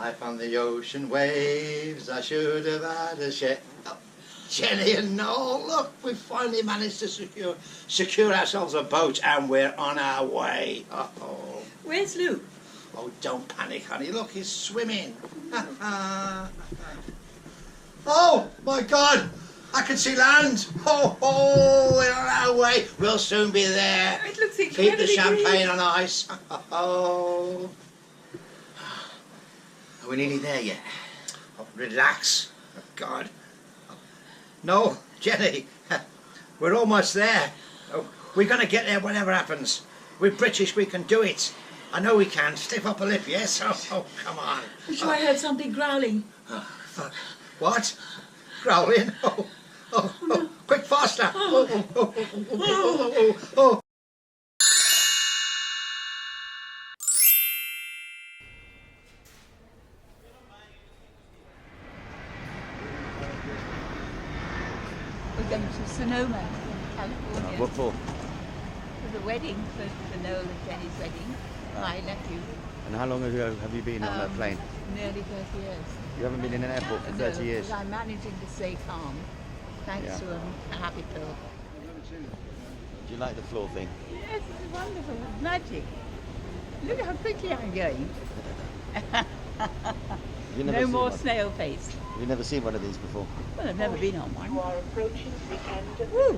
Life on the ocean waves, I should have had a share. Oh, Jenny and Noel, look, we've finally managed to secure ourselves a boat and we're on our way. Uh-oh. Where's Luke? Oh, don't panic, honey. Look, he's swimming. Oh, my God. I can see land. Oh, we're on our way. We'll soon be there. It looks Keep the incredibly champagne green. on ice. Oh. Are we nearly there yet? Oh, relax. Oh, God. Oh. No, Jenny. We're almost there. Oh, we're going to get there whatever happens. We're British. We can do it. I know we can. Stiff upper lip, yes? Oh, come on. I'm sure I heard something growling. Oh, fuck. What? Growling? Oh, quick, faster. Oh. We're going to Sonoma, California. What for? For the wedding, for Noel and Jenny's wedding. My nephew. And how long ago have you been on that plane? Nearly 30 years. You haven't been in an airport for 30 years? Because I'm managing to stay calm, thanks to a happy pill. Do you like the floor thing? Yes, it's wonderful. It's magic. Look how quickly I'm going. You've never No seen more one? snail face. You've never seen one of these before? Well, I've never been on one. You are approaching the end of Woo!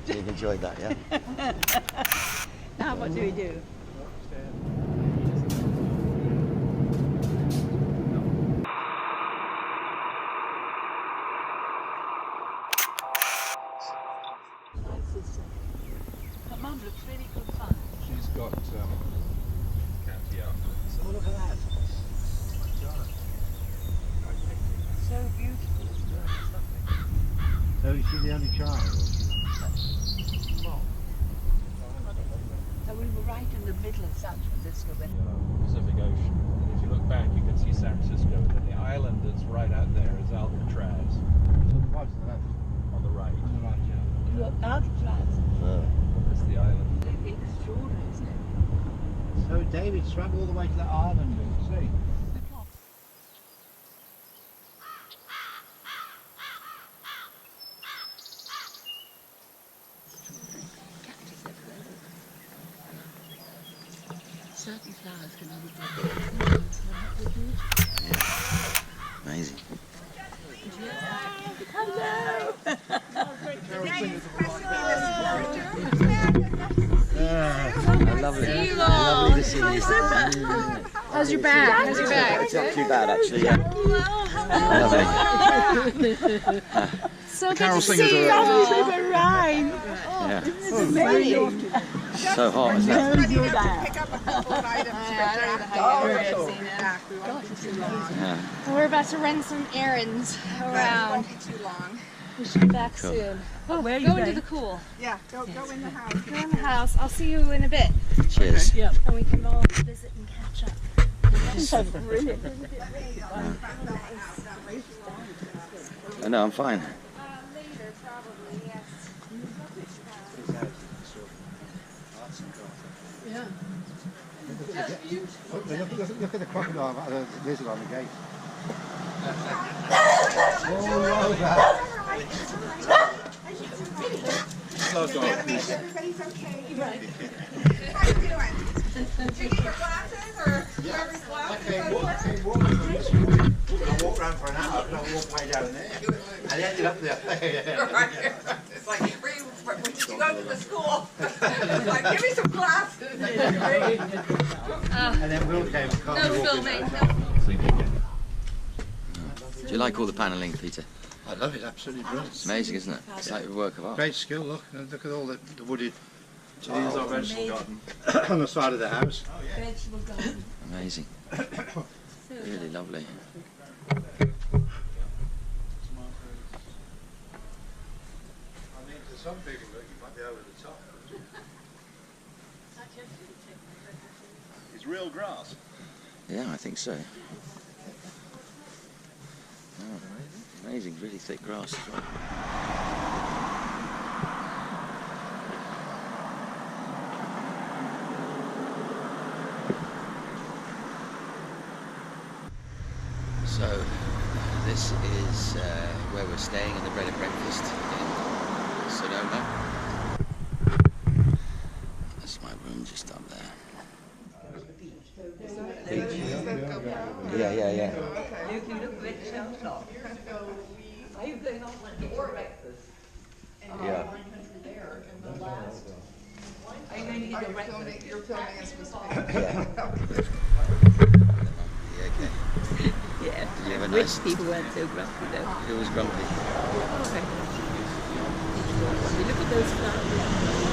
the day. You've enjoyed that, yeah? Now what do we do? My sister. Her mum looks really good fun. She's got county outfits. Oh, look at that. So beautiful. So is she the only child? So we were right in the middle of San Francisco when Pacific Ocean. And if you look back, you can see San Francisco. And the island that's right out there is Alcatraz on the right. you're Alcatraz. That's the island. Extraordinary, isn't it? So David swam all the way to the island, you see? Certain flowers can only get Amazing. Hello! Lovely. Lovely to see you. How's your back? How's your back? It's not too bad, actually, yeah. Lovely. So good Carol to singers see you. are- Oh, the rhyme! Yeah. It's amazing! So hot, isn't it? Very good at. Yeah. We're about to run some errands around. Won't be too long. We should be back Cool. soon. Oh, where are you Go into going? the cool. Yeah, go in the house. Go in the house. I'll see you in a bit, Cheers. Yeah. and we can all visit and catch up. Brilliant. Oh, no, I'm fine. Later, probably, yes. Yeah. Look at the crocodile, the lizard on the gate. Everybody's okay. How you doing? Did you get your glasses or whoever's glasses? I walked around for an hour and I walked way down there. And I ended up there. It's like, when did you go to the school? It's like, give me some glasses. And then Will came and No filming. Do you like all the panelling, Peter? I love it, absolutely brilliant. It's amazing, isn't it? It's like a work of art. Great skill, look. Look at all the wooded So this is our vegetable garden. on the side of the house. Vegetable garden. Amazing. Really lovely. I mean, to some people, look, you might be over the top. It's real grass. Yeah, I think so. Oh, amazing, really thick grass as well. So, this is where we're staying in the bread and breakfast in Sonoma. That's my room just up there. Beach. Yeah. Luke, you look a bit shell-shocked. Are you going off to breakfast? Yeah. Are you going to get your breakfast? You're filming us, Mr. Yeah. Okay. Yeah. Did you have a Rich nice... people weren't so grumpy though. It was grumpy. Okay. Look at those flowers.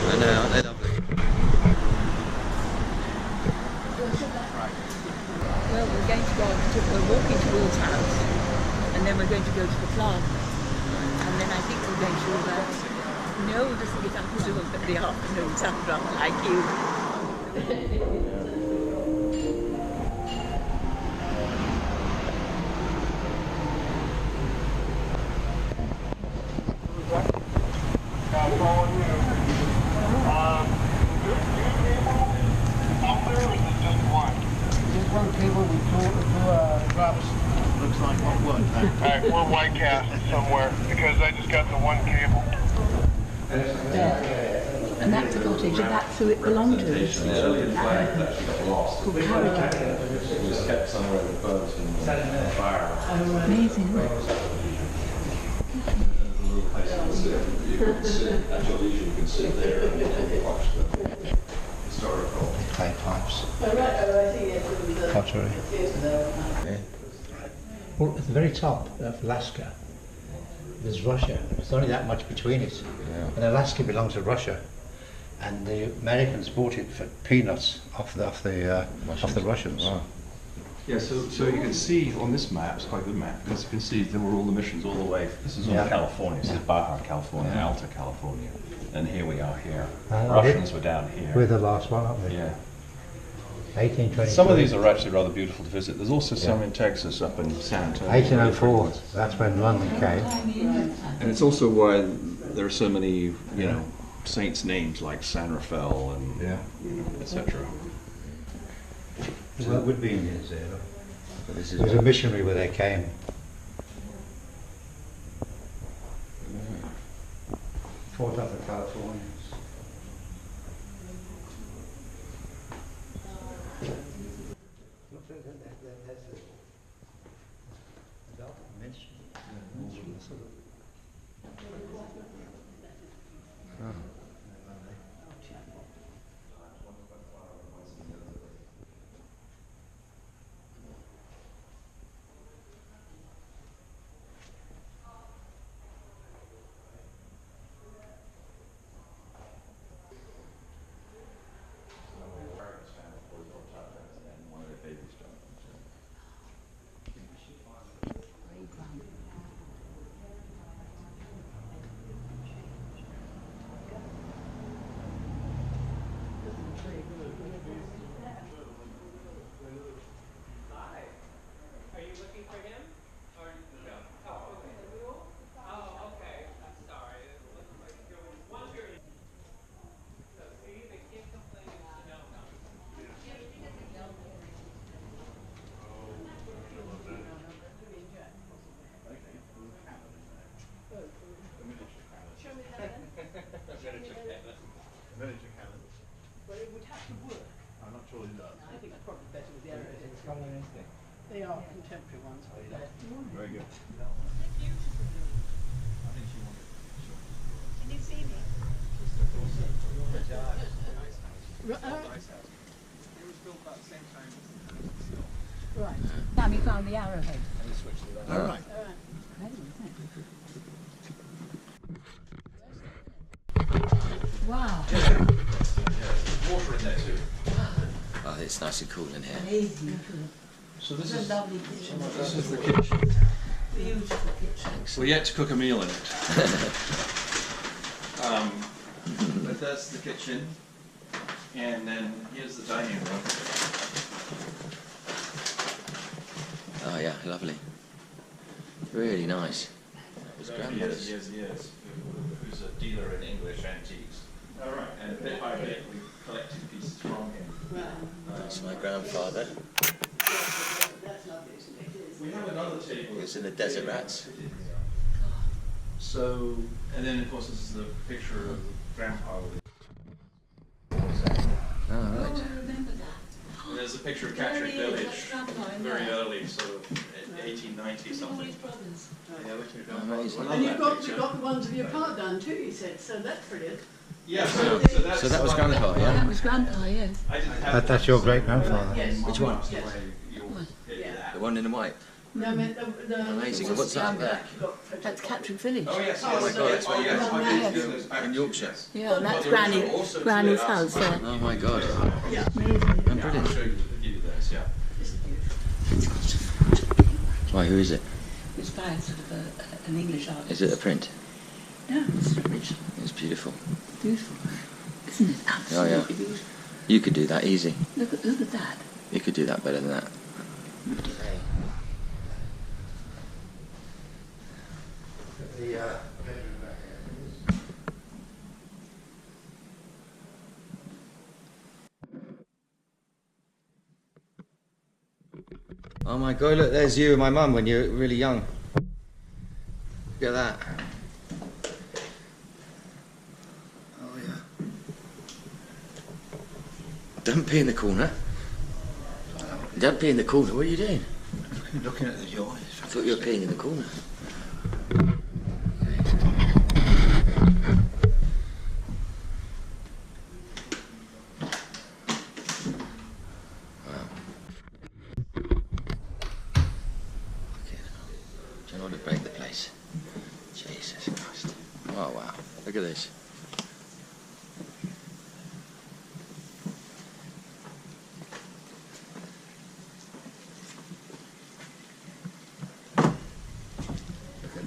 I know, aren't they lovely? Well, we're going to go we're walking towards house, and then we're going to go to the plant, and then I think we're going to Noel doesn't get up until the afternoon sunrise like you. Looks like what worked. Alright, we're white cast somewhere because I just got the one cable. And that's a cottage, and that's who it belonged to. Earlier flag actually got lost. It was kept somewhere in the boat and fire. Amazing. Actually, you can sit there and watch the historical. Clay pipes. Pottery. Well, at the very top of Alaska, there's Russia. There's only that much between it. Yeah. And Alaska belongs to Russia. And the Americans bought it for peanuts off the Russians. Wow. Yeah, so you can see on this map, it's quite a good map, because you can see there were all the missions all the way. This is all Yeah. California, this is Baja California, Alta California. And here we are here. Ah, Russians were down here. We're the last one, aren't we? Yeah. 1823. Some of these are actually rather beautiful to visit. There's also some in Texas, up in San Antonio. 1804, that's when London came. And it's also why there are so many, you know, saints' names like San Rafael and etc. Well, it would be Indians there. Look. But this There was a missionary where they came. Fought up the Californians. They are contemporary ones. Very good. Can you see me? Right. Now we found the arrowhead. All right. Wow. Water in there too. Oh, it's nice and cool in here. Amazing. So this It's is a lovely kitchen. this is the kitchen. Beautiful kitchen. We're yet to cook a meal in it. But that's the kitchen, and then here's the dining room. Oh yeah, lovely. Really nice. It was Yes, who's a dealer in English antiques. All right. And bit by bit, we collected pieces from him. That's my grandfather. We have another It's in the desert rats. So, and then of course this is the picture of Grandpa. Oh, right. And there's a picture of Catterick Village, very early, sort of 1890 something. Yeah, looking at Amazing. And you've got the ones of your part done too, you said, so that's brilliant. Yeah, So that was Grandpa, That yeah? was Grandpa, yes. That's your great grandfather. Yes. Which one? Yeah. The one in the white. No, I meant the Amazing. What's that there? That's Catterick Village. Oh yes, Oh my God, that's what yes. in Yorkshire. Yeah, and that's Granny's house there. Oh my God. Amazing. I'm brilliant. give you this, yeah. Why, who is it? It's by sort of an English artist. Is it a print? No, it's rich, It's beautiful. beautiful. Isn't it Oh yeah. absolutely beautiful? You could do that easy. Look at that. You could do that better than that. Oh my God, look, there's you and my mum when you were really young. Look at that. Oh yeah. Don't pee in the corner. Don't pee in the corner. What are you doing? Looking at the joy. I thought you were peeing in the corner. To break the place. Jesus Christ. Oh wow. Look at this.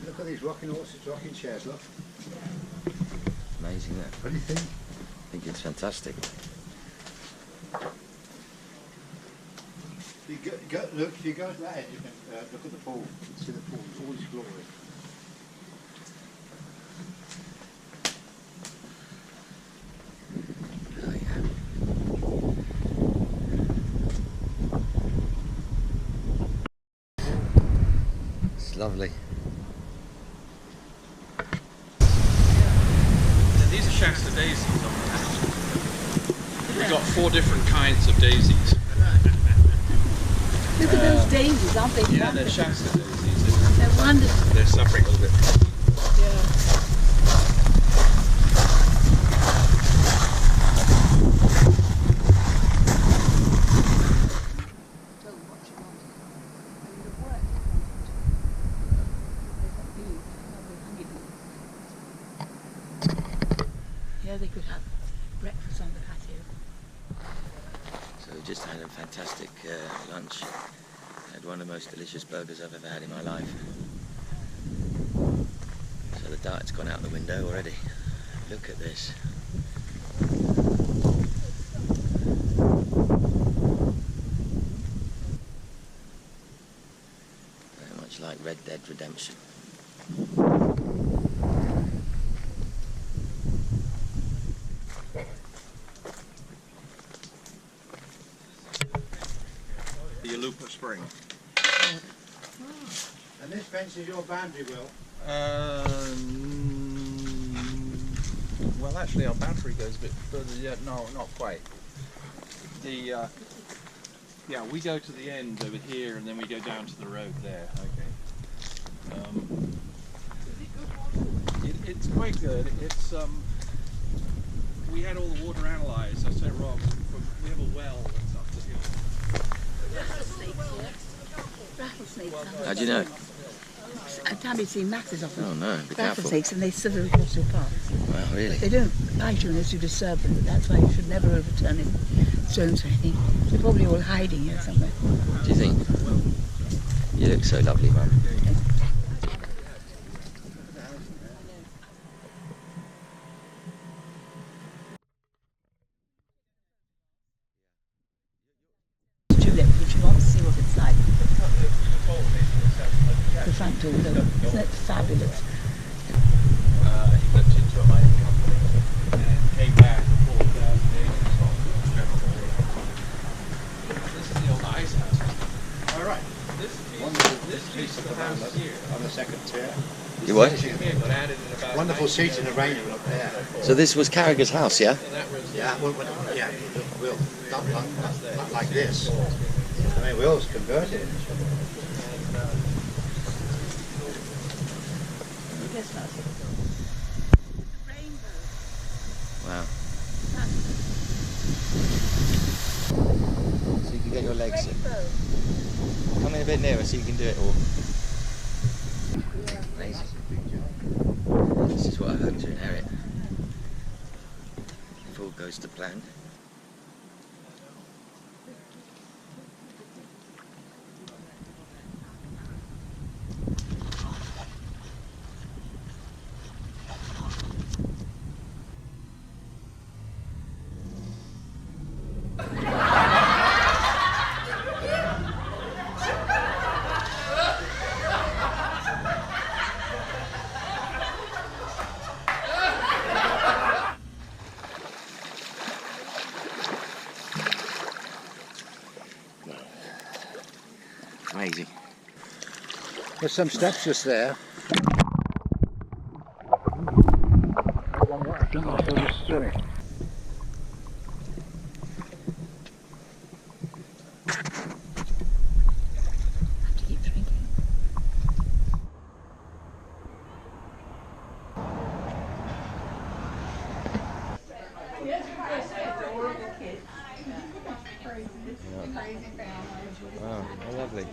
Look at these rocking horses, rocking chairs, look. Amazing, that. What do you think? I think it's fantastic. Look, if you go to that edge, you can look at the pool. You can see the pool, all its glory. Oh yeah. It's lovely. These are Shasta daisies on the house. We've got 4 different kinds of daisies. Look at those daisies, aren't they? Yeah, they're Shasta daisies. They're wonderful. They're suffering a little bit. Yeah, they could have breakfast on the patio. So we just had a fantastic lunch. Had one of the most delicious burgers I've ever had in my life. So the dart's gone out the window already. Look at this. Very much like Red Dead Redemption. The Yalupa Spring. And this fence is your boundary, Will? Well, actually, our boundary goes a bit further. Yeah, no, not quite. The yeah, we go to the end over here, and then we go down to the road there. Okay. It's quite good. It's we had all the water analysed. I said, Rob, we have a well that's up the hill. Rattlesnakes. How do you know? Tabby's seen masses of them. Oh no, be careful. Rattlesnakes, and they slither across your path. Wow, really? They don't bite you unless you disturb them, but that's why you should never overturn any stones or anything. They're probably all hiding here somewhere. Do you think? You look so lovely, Mum. Tulip, which you want to see what it's like. The front door, though. Isn't it fabulous? He looked into a mining company and came back and bought 4,000 acres of This is the old ice house. All right. This piece of the house here. On the second tier. You what? Got added in about Wonderful seating arrangement up there. So this was Carragher's house, yeah? Yeah, we'll not like this. I mean, we always convert it. Wow. So you can get your legs in. Come in a bit nearer so you can do it all. Amazing. This is what I hope to inherit. If all goes to plan. Amazing. There's some steps just there. Keep drinking. Wow, how lovely.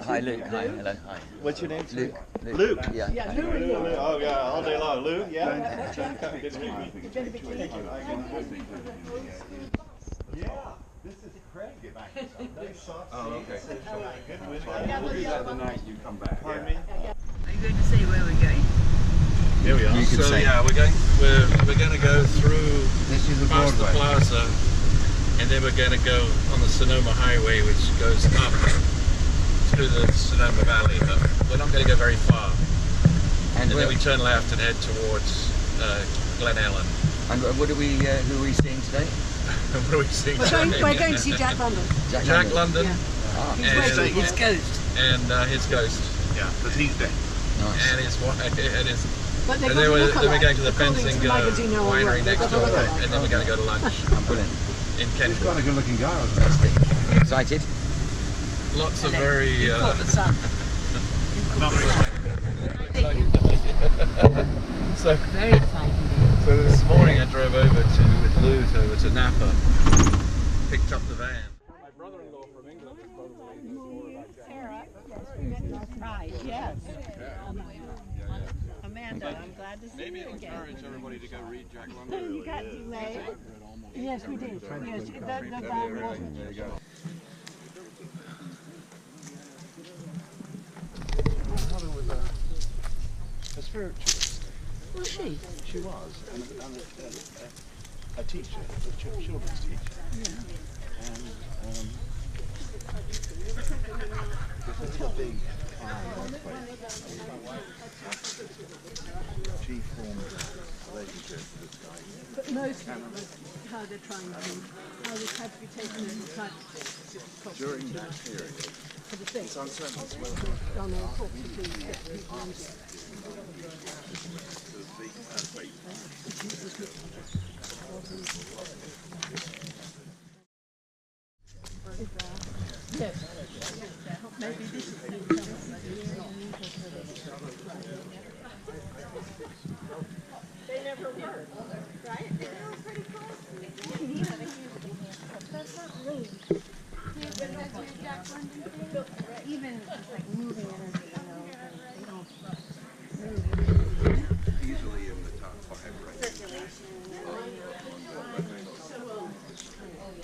Hi Luke, hi, hello, hi. What's your name? Luke. Luke. Yeah. Yeah, Louis. Oh yeah, all day long. Luke, yeah. Good to meet you. Yeah, this is Craig. Oh, okay. We'll do that the night you come back. Pardon me? Are you going to say where we're going? Here we are. You can So say. yeah, we're going to go through This is the past the Broadway. plaza, and then we're going to go on the Sonoma Highway, which goes up through the Sonoma Valley. But we're not going to go very far, and then we turn left and head towards Glen Ellen. And what are we, who are we seeing today? What are we seeing? We're going to see Jack London. Jack London Ah, and His ghost. his ghost Yeah, because he's dead. nice. and his But and then we're going to the Fencing winery next door, and then we're going to go to lunch Brilliant. in Kenwood. a good looking guy. Fantastic. Excited? Lots of very Caught the sun. so Very exciting. So this morning I drove over with Lou over to Napa, picked up the van. My brother-in-law from England is probably Sarah, right, yes. Amanda, I'm glad to see Maybe you I'll again. encourage everybody to go read Jack London. You got delayed? Yes, we did. Yes, the van wasn't. There you go. My mother was a spiritualist. Was she? She was, and a teacher, a children's teacher. Yeah. And this is a big she formed a relationship with this guy. But mostly how they're trying how this had to be taken into touch During that period, for the thing. it's uncertain whether Done all sorts of things that people understand. Yes. Maybe this is they never were, right? That's not really. Even like moving energy, you know, they don't move. easily in the top 5 range.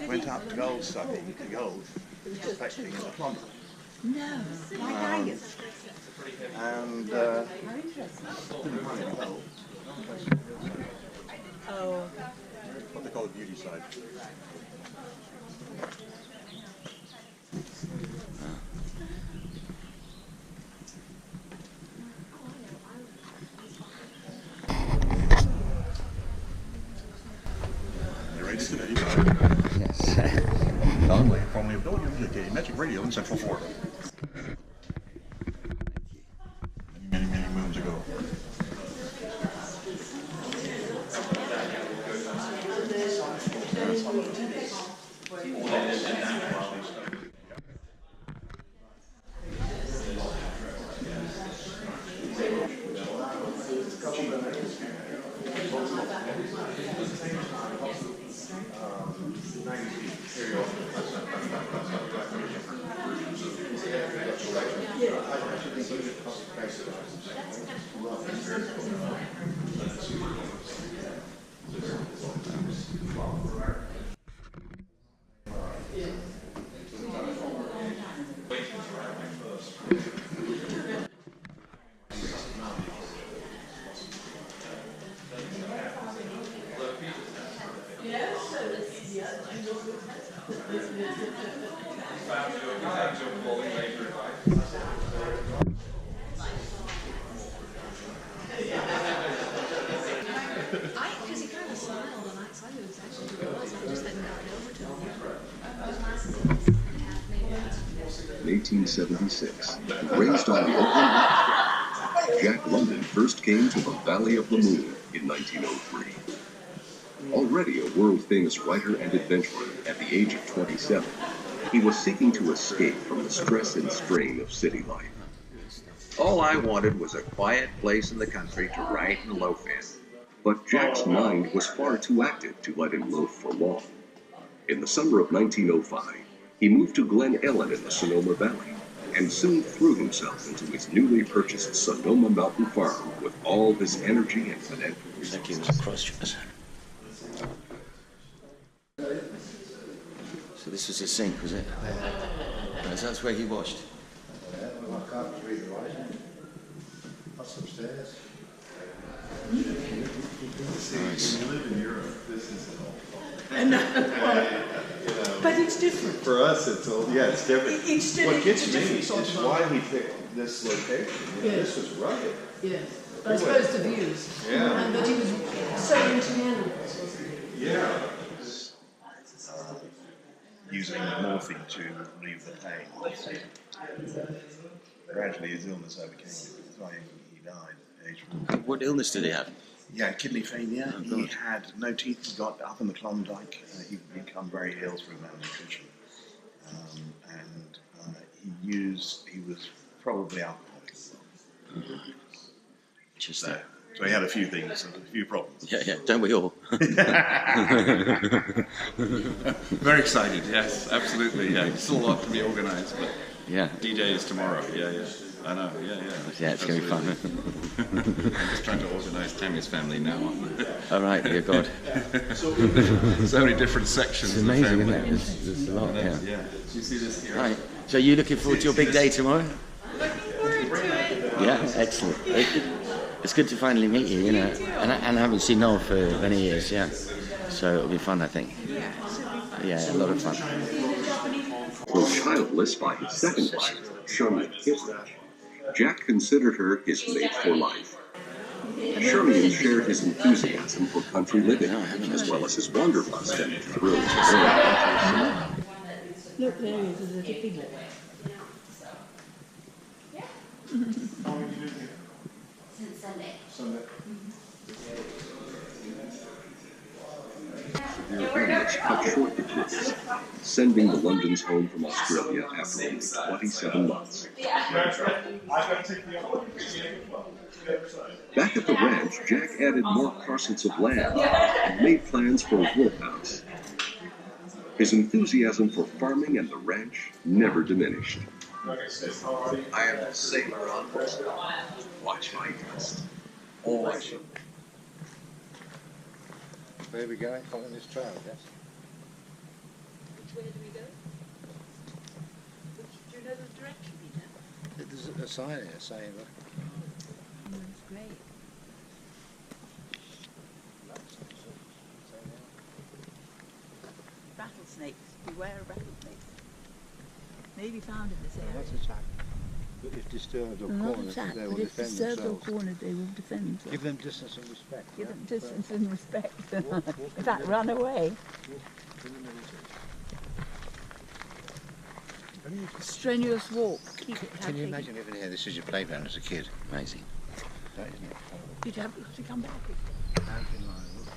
Went up gold sucking to gold, expecting a plumber. No. Why are you? And didn't find any gold. Oh. What they call a beauty side. Magic Radio in Central Florida. Many, many moons ago. Because he kind of smiled and I knew exactly who it was. I just hadn't gotten over to him. 1876, raised on the Oakland Racetrack, Jack London first came to the Valley of the Moon in 1903. Already a world-famous writer and adventurer at the age of 27, he was seeking to escape from the stress and strain of city life. All I wanted was a quiet place in the country to write and loaf in. But Jack's mind was far too active to let him loaf for long. In the summer of 1905, he moved to Glen Ellen in the Sonoma Valley, and soon threw himself into his newly purchased Sonoma Mountain Farm with all his energy and financial resources. So this was his sink, was it? So that's where he washed. That's upstairs. Nice. When you live in Europe, this isn't all. But it's different. For us, it's all, yeah, it's different. It's still What gets a me different is sort of why he picked this location. You know, This was rugged. Yes. But I suppose the views. Yeah. And that he was so into the animals. Yeah. Using morphine to relieve the pain. Gradually his illness overcame it. That's why he died at age 40. What illness did he have? Yeah, kidney failure. He had no teeth. He got up in the Klondike. He'd become very ill through malnutrition. He was probably alcoholic. Interesting. So he had a few things, a few problems. Yeah, don't we all? Very excited, yes, absolutely, yeah. Still a lot to be organised, but yeah. DJ is tomorrow, yeah. I know, yeah. Yeah, it's going to be fun. I'm just trying to organise Tammy's family now. All right, dear God. So many different sections. It's amazing, of the family. isn't it? There's a lot, yeah. Yeah. Do you see this here? Right. So you looking forward to your big day tomorrow? Looking forward to it. Yeah, excellent. It's good to finally meet you, you know. And I haven't seen Noel for many years, yeah. So it'll be fun, I think. Yeah, a lot of fun. Though childless by his second wife, Charmian Kittredge, Jack considered her his mate for life. Charmian shared his enthusiasm for country living, as well as his wanderlust and thrills of Look, there he is, there's a little piglet. Since Sunday. Their illness cut short the trips, sending the Londons home from Australia after only 27 months. Back at the ranch, Jack added more parcels of land and made plans for a wolf house. His enthusiasm for farming and the ranch never diminished. I am a sailor on board. Watch my dust. Always. Where are we going? Following this trail, yes? Which way do we go? Do you know the direction we go? There's a sign here saying that. It's great. Rattlesnakes. Beware of rattlesnakes. Maybe found in this area. That's attack. But if disturbed or Not cornered, attack, they but will if defend disturbed or themselves. cornered, they will defend themselves. Give them distance and respect. Give yeah? them distance and respect. In fact, run away. strenuous walk. Keep Can you imagine living here? This is your playground as a kid. Amazing. That, isn't it? You'd have to come back. Mountain lion.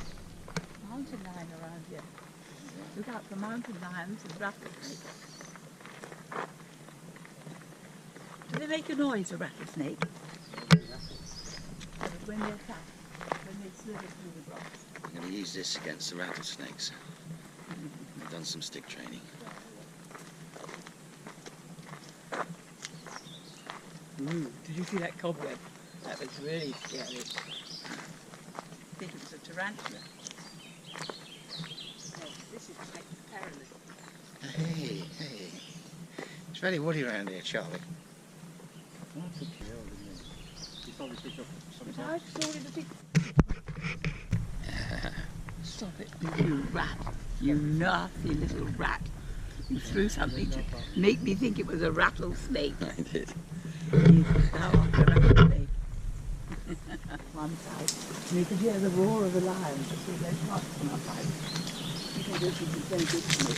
Mountain lion around here. Look out for mountain lions and rattlesnakes. Do they make a noise, a rattlesnake? When they attack, when they slither through the grass. I'm going to use this against the rattlesnakes. I've done some stick training. Ooh, did you see that cobweb? That was really scary. I think it was a tarantula. Yes, this is quite perilous. Hey, hey. It's very woody around here, Charlie. That's a kill, isn't it? You probably picked up some But I saw it as Stop it, you rat. You nasty little rat. You threw something to make me think it was a rattlesnake. I did. You thou art a rattlesnake. One side. And you could hear the roar of the lions as they went past on our side. I think this would be very good for me.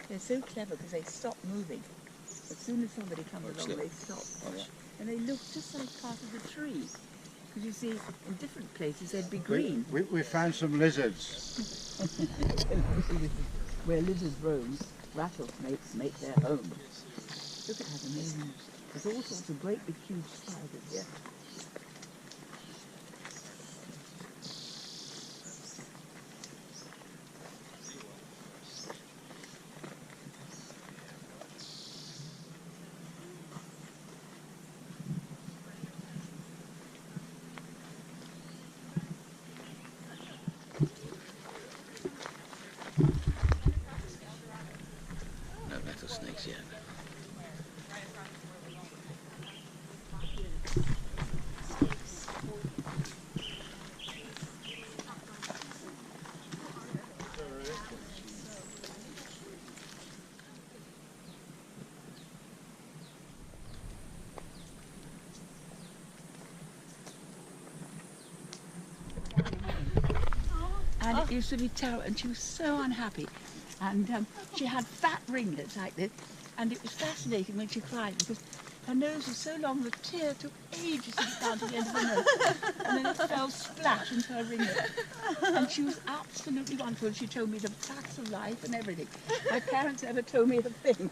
They're so clever because they stop moving. As soon as somebody comes along, they stop. And they look just like part of the tree. Because you see, in different places they'd be green. We found some lizards. Where lizards roam, rattlesnakes make their home. Look at how amazing. There's all sorts of great big huge spiders here. No rattlesnakes yet. And it used to be terrible, and she was so unhappy. And she had fat ringlets like this, and it was fascinating when she cried because her nose was so long the tear took ages to get down to the end of her nose, and then it fell splash into her ringlet. And she was absolutely wonderful. She told me the facts of life and everything. My parents never told me a thing.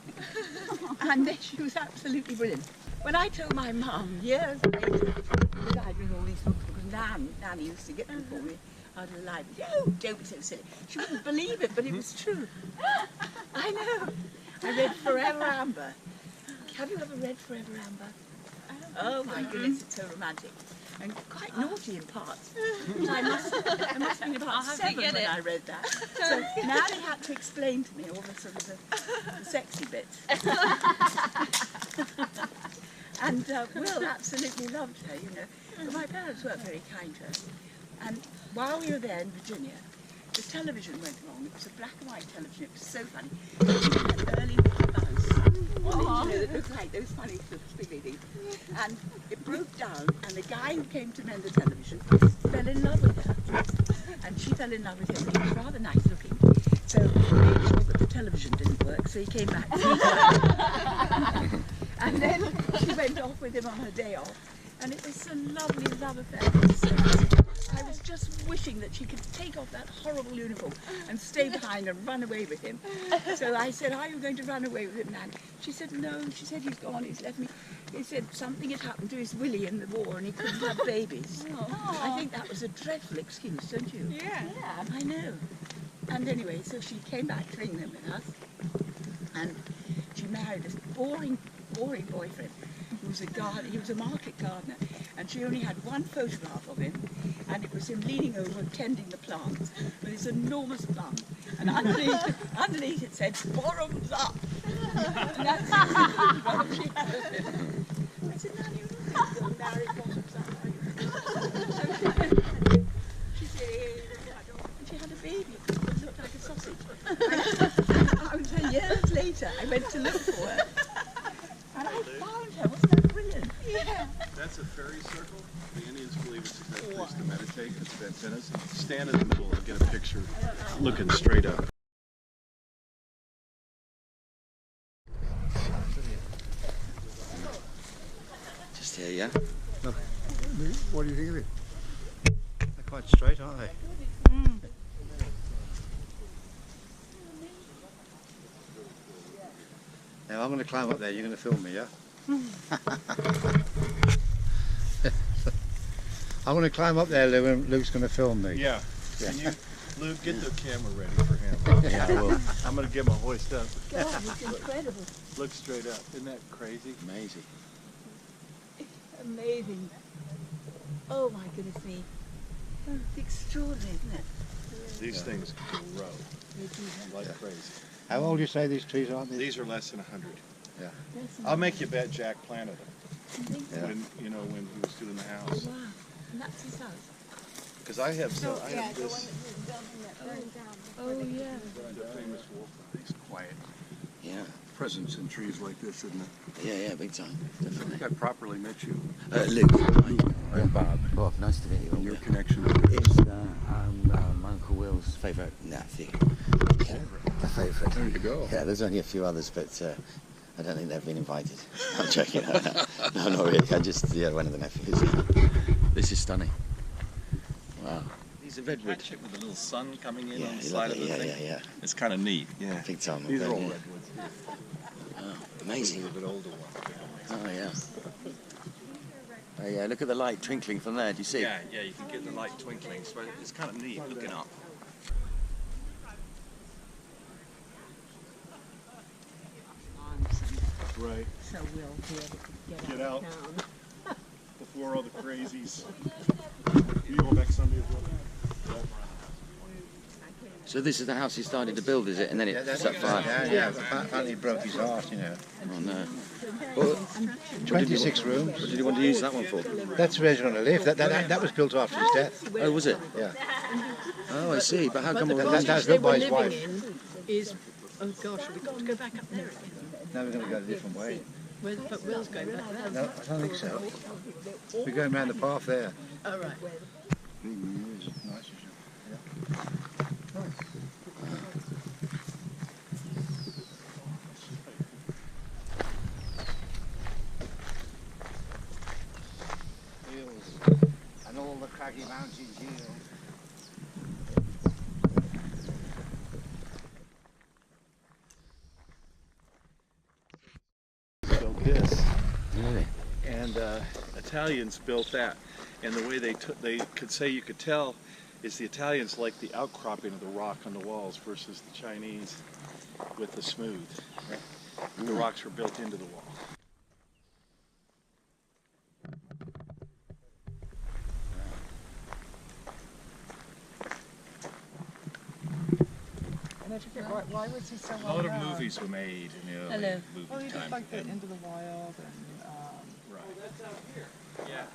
And then she was absolutely brilliant. When I told my mum years later that I'd read all these books, because Nanny used to get them for me out of the library. Oh, don't be so silly. She wouldn't believe it, but it was true. I know. I read Forever Amber. Have you ever read Forever Amber? Oh my goodness, it's so romantic. And quite naughty in parts. I must have been about 7 when I read that. So Nanny had to explain to me all the sort of the sexy bits. And Will absolutely loved her, you know. But my parents weren't very kind to her. And while we were there in Virginia, the television went wrong. It was a black and white television. It was so funny. It had an early Mickey Mouse on it, you know, that looked like those funny sort of squiggly things. And it broke down, and the guy who came to mend the television fell in love with her. And she fell in love with him. He was rather nice looking. So he made sure that the television didn't work, so he came back 3 times. And then she went off with him on her day off. And it was a lovely love affair. I was just wishing that she could take off that horrible uniform and stay behind and run away with him. So I said, are you going to run away with him, Nan? She said, no. She said, he's gone, he's left me. He said something had happened to his Willie in the war and he couldn't have babies. I think that was a dreadful excuse, don't you? Yeah. I know. And anyway, so she came back to England with us and she married this boring boyfriend. He was a gardener, he was a market gardener, and she only had one photograph of him, and it was him leaning over tending the plants with his enormous bum, and underneath it said, "Bottoms up." And that's the photograph she had of him. I said, "Nanny, you don't think married bottoms up, are you?" She said, and she had a baby that looked like a sausage. I was there years later, I went to look for her. And I found her. Wasn't that brilliant? Yeah. That's a fairy circle. The Indians believe it's a great place to meditate. It's Ventinas. Stand in the middle and get a picture looking straight up. forest here, yeah? Look, what do you think of it? They're quite straight, aren't they? Now I'm going to climb up there. You're going to film me, yeah? I'm going to climb up there, Lou, and Luke's going to film me. Yeah. Yeah. Can you, Luke, get the camera ready for him. Yeah, I will. I'm going to give him a hoist up. God, it's incredible. Look straight up. Isn't that crazy? Amazing. Amazing. Oh my goodness me. It's extraordinary, isn't it? These things grow like crazy. How old do you say these trees are? These are less than 100. Yeah. I'll make you bet Jack planted them. Yeah. When he was doing the house. Wow. And that's his house. Because I have this. Oh yeah. The famous wolf. He's quiet. Yeah. Presence in trees like this, isn't it? Yeah, big time. I think I properly met you. Luke. I'm Bob. Bob, nice to meet you. Your connection is my Uncle Will's favourite nephew. Yeah, the favourite. There you go. Yeah, there's only a few others, but I don't think they've been invited. I'm joking. No, not really. I just, one of the nephews. This is stunning. Wow. These are redwood. With the little sun coming in Yeah, on the you side love of the it. thing. Yeah. It's kind of neat. Yeah. Big time. These are all yeah. redwoods. Oh, amazing. A little bit older ones. Oh, yeah. Oh, yeah, look at the light twinkling from there. Do you see? Yeah, you can get the light twinkling. So it's kind of neat looking up. Right. So we'll be able to Get out out. of town. Before all the crazies. You go back Sunday as well? So this is the house he started to build, is it? And then it set fire. Yeah. Apparently he broke his heart, you know. Oh no. Well, 26 rooms. What did you want to use that one for? That's where he's going to live. That was built after his death. Oh, was it? Yeah. Oh, I see. But how come all That was built by his wife. Is, oh gosh, we've got to go back up there again. Now we're going to go a different way. But Will's going back there. No, I don't think so. We're going round the path there. All right. Nice. And all the craggy mountains here. Built this. Really? And Italians built that. And the way they could say you could tell is the Italians like the outcropping of the rock on the walls versus the Chinese with the smooth. The rocks were built into the wall. Why was he so A lot of movies were made in the early movie Oh, he time. did like the Into the Wild and Right. Yeah.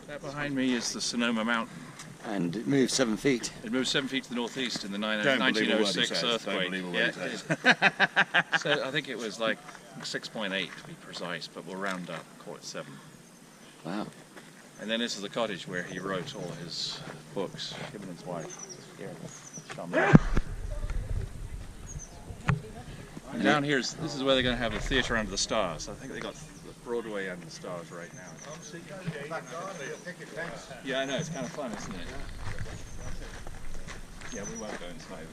That behind me is the Sonoma Mountain. And it moved 7 feet. It moved 7 feet to the northeast in the Don't believe a word he 1906 says. Don't earthquake. believe a word Yeah, he it says. is. So I think it was like 6.8 to be precise, but we'll round up, call it 7. Wow. And then this is the cottage where he wrote all his books, him and his wife. And down here, this is where they're going to have the theatre under the stars. I think they got Broadway under the stars right now. Yeah, I know, it's kind of fun, isn't it? Yeah, we won't go inside.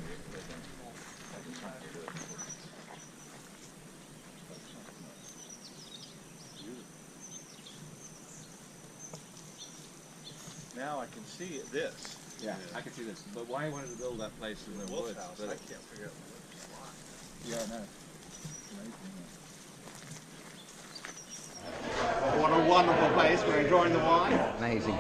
Now I can see this. Yeah, I can see this. But why he wanted to build that place in the woods? But I can't figure out. Yeah, I know. What a wonderful place. We're enjoying the wine. Amazing.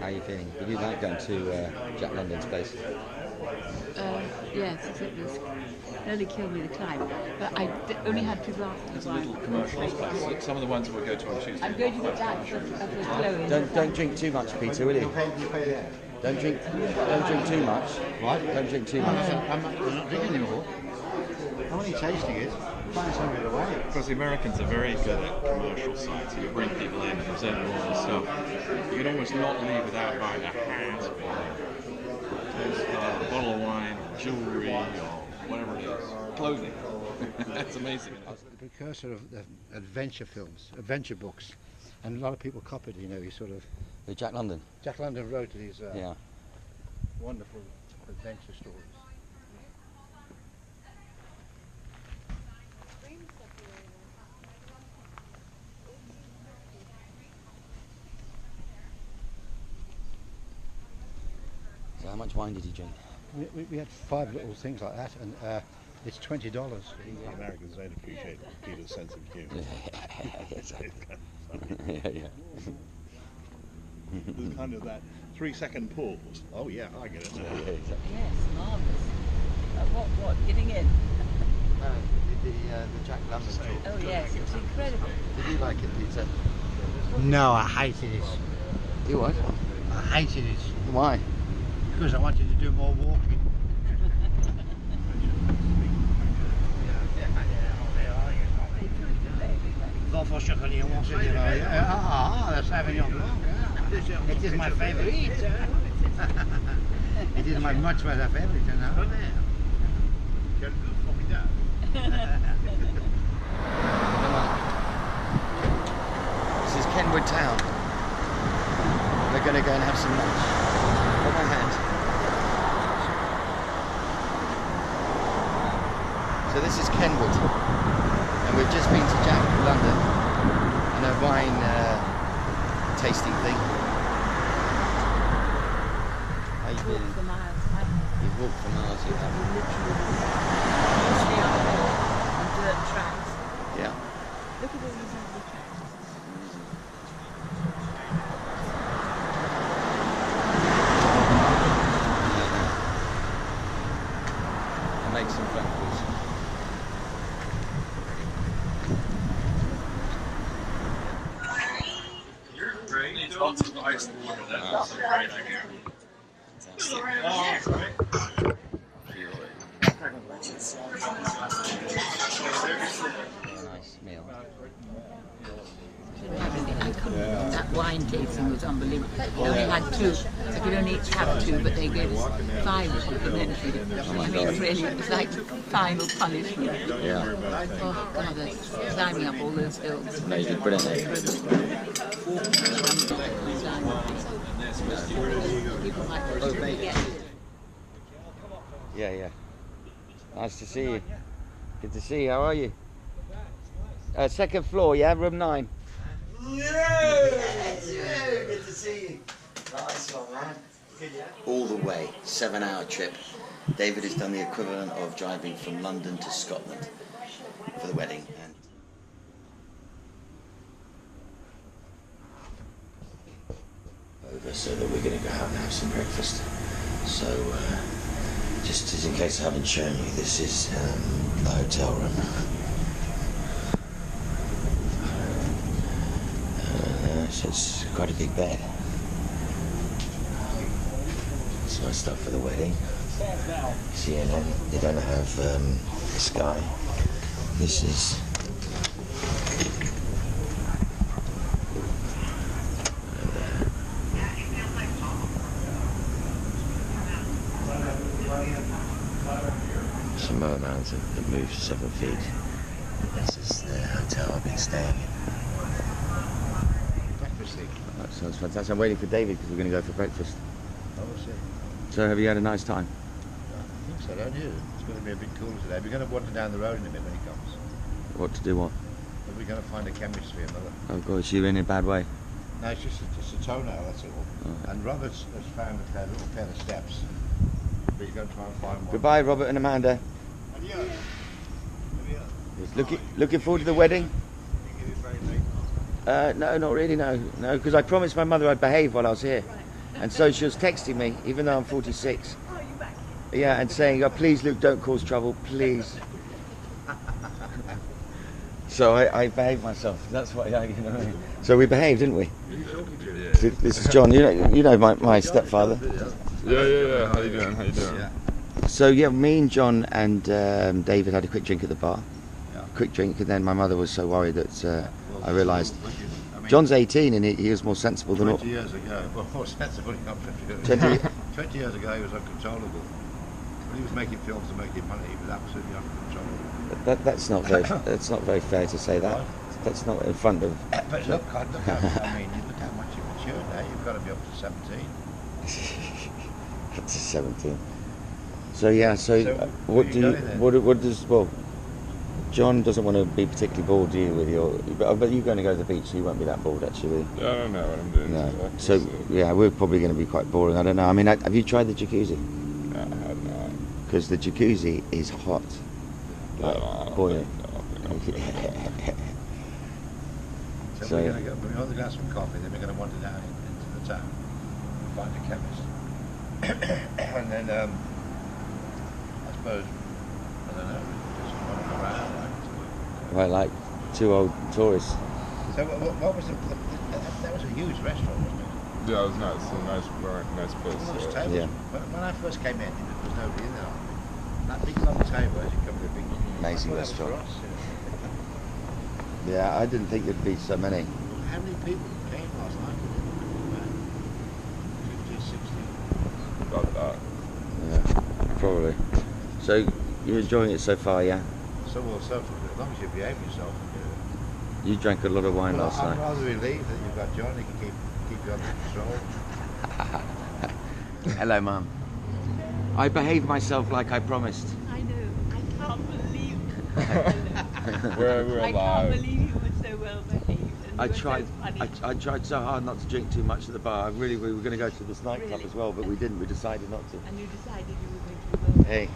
How are you feeling? Did you like going to Jack London's place? Yes, except this nearly killed me the climb. But I only had 2 glasses It's of a wine. little commercial place. Some of the ones we'll go to on Tuesday. I'm going to get that for Chloe. Don't drink too much, Peter, will you? Don't drink too much. What? Don't drink too much. I'm not drinking anymore. I'm only tasting it. Find some of it away. Because the Americans are very good at commercial sites. You bring people in and present them all the stuff. You can almost not leave without buying a hat or a bottle of wine, or jewellery, or whatever it is. Clothing. That's amazing. The precursor of the adventure films, adventure books, and a lot of people copied. You know, he sort of. The Jack London. Jack London wrote these Yeah. wonderful adventure stories. So how much wine did you drink? We had 5 little things like that, and it's $20. The Americans don't appreciate Peter's sense of humour. Yeah. There's kind of that 3-second pause. Oh yeah, I get it now. Yeah, exactly. Yes, marvellous. What? Getting in? The Jack London tour. Oh yes, it's incredible. Did you like it, Peter? No, I hated it. You what? I hated it. Why? Because I wanted to do more walking. La Sauvignon Blanc. It is my favorite. It is my much better favorite now. This is Kenwood Town. We're going to go and have some lunch. Hold my hand. So this is Kenwood, and we've just been to Jack London and a wine tasting thing. How you feeling? For miles. You've walked for miles, you have. Mostly on dirt tracks. Yeah. Look at all these lovely tracks. And make some phone calls. Lots of ice and water. That's a great idea. Nice meal. That wine tasting was unbelievable. We only had 2. I could only each have 2, but they gave us 5 eventually. I mean, really, it was like final punishment. Yeah. Oh, God, that's climbing up all those hills. No, you did brilliantly. Yeah. Nice to see you. Good to see you. How are you? 2nd floor, yeah, room 9. Yeah, good to see you. Nice one, man. Good, yeah. All the way, 7-hour trip. David has done the equivalent of driving from London to Scotland for the wedding. And over so that we're going to go out and have some breakfast. So, just as in case I haven't shown you, this is the hotel room. So it's quite a big bed. It's nice stuff for the wedding. See, and then they don't have the sky. This is some mermaids that move 7 feet. This is the hotel I've been staying in. That sounds fantastic. I'm waiting for David because we're going to go for breakfast. Oh, we'll see. So have you had a nice time? I think so, don't you? It's going to be a bit cooler today. We're going to wander down the road in a bit when he comes. What to do what? But we're going to find a chemist for your mother. Oh gosh, you're in a bad way. No, it's just a toenail, that's all. Right. And Robert's has found a little pair of steps. But he's going to try and find one. Goodbye, Robert and Amanda. Adios. Looking forward to the wedding? No, not really, no. No, because I promised my mother I'd behave while I was here. And so she was texting me, even though I'm 46. Yeah, and saying, "Oh, please, Luke, don't cause trouble, please." So I behaved myself. That's what you know. What I mean? So we behaved, didn't we? Yeah. This is John. You know my stepfather. Yeah. How you doing? So yeah, me and John and David had a quick drink at the bar. Quick drink, and then my mother was so worried that I realised John's 18 and he was more sensible than 20 years ago. Well, more sensible. 20 years ago, he was uncontrollable. When he was making films and making money, he was absolutely uncontrollable. That's not very fair to say that. That's not in front of. But look how look how much you matured now. You've got to be up to 17. Up to 17. So yeah. So what does John doesn't want to be particularly bored, do you? With your, but you're going to go to the beach, so you won't be that bored actually. I don't know what I'm doing. No. So yeah, we're probably going to be quite boring. I don't know. I mean, have you tried the jacuzzi? No, I have not. Because the jacuzzi is hot. Like boiling. So we're going to go. We're going to get some coffee. Then we're going to wander down into the town, find a chemist, and then I suppose I don't know. Just wander around. Right, like two old tourists. So what was that was a huge restaurant, wasn't it? Yeah, it was nice. It was a nice bar, nice place. All those tables. Yeah. When I first came in, there was nobody in there. That big long table, as you come to a big amazing restaurant. That was for us, Yeah, I didn't think there'd be so many. How many people came last night? About 50, 60. About that. Yeah, probably. So you're enjoying it so far, yeah? So as long as you behave yourself. You drank a lot of wine last I'm night. rather relieved that you've got John. He can keep you under control. Hello, Mum. I behaved myself like I promised. I know. I can't believe it. We're I alive. can't believe you were so well behaved. And I you were tried. So funny. I tried so hard not to drink too much at the bar. We were going to go to this nightclub Really? as well, but we didn't. We decided not to. And you decided you were going to be well. Hey.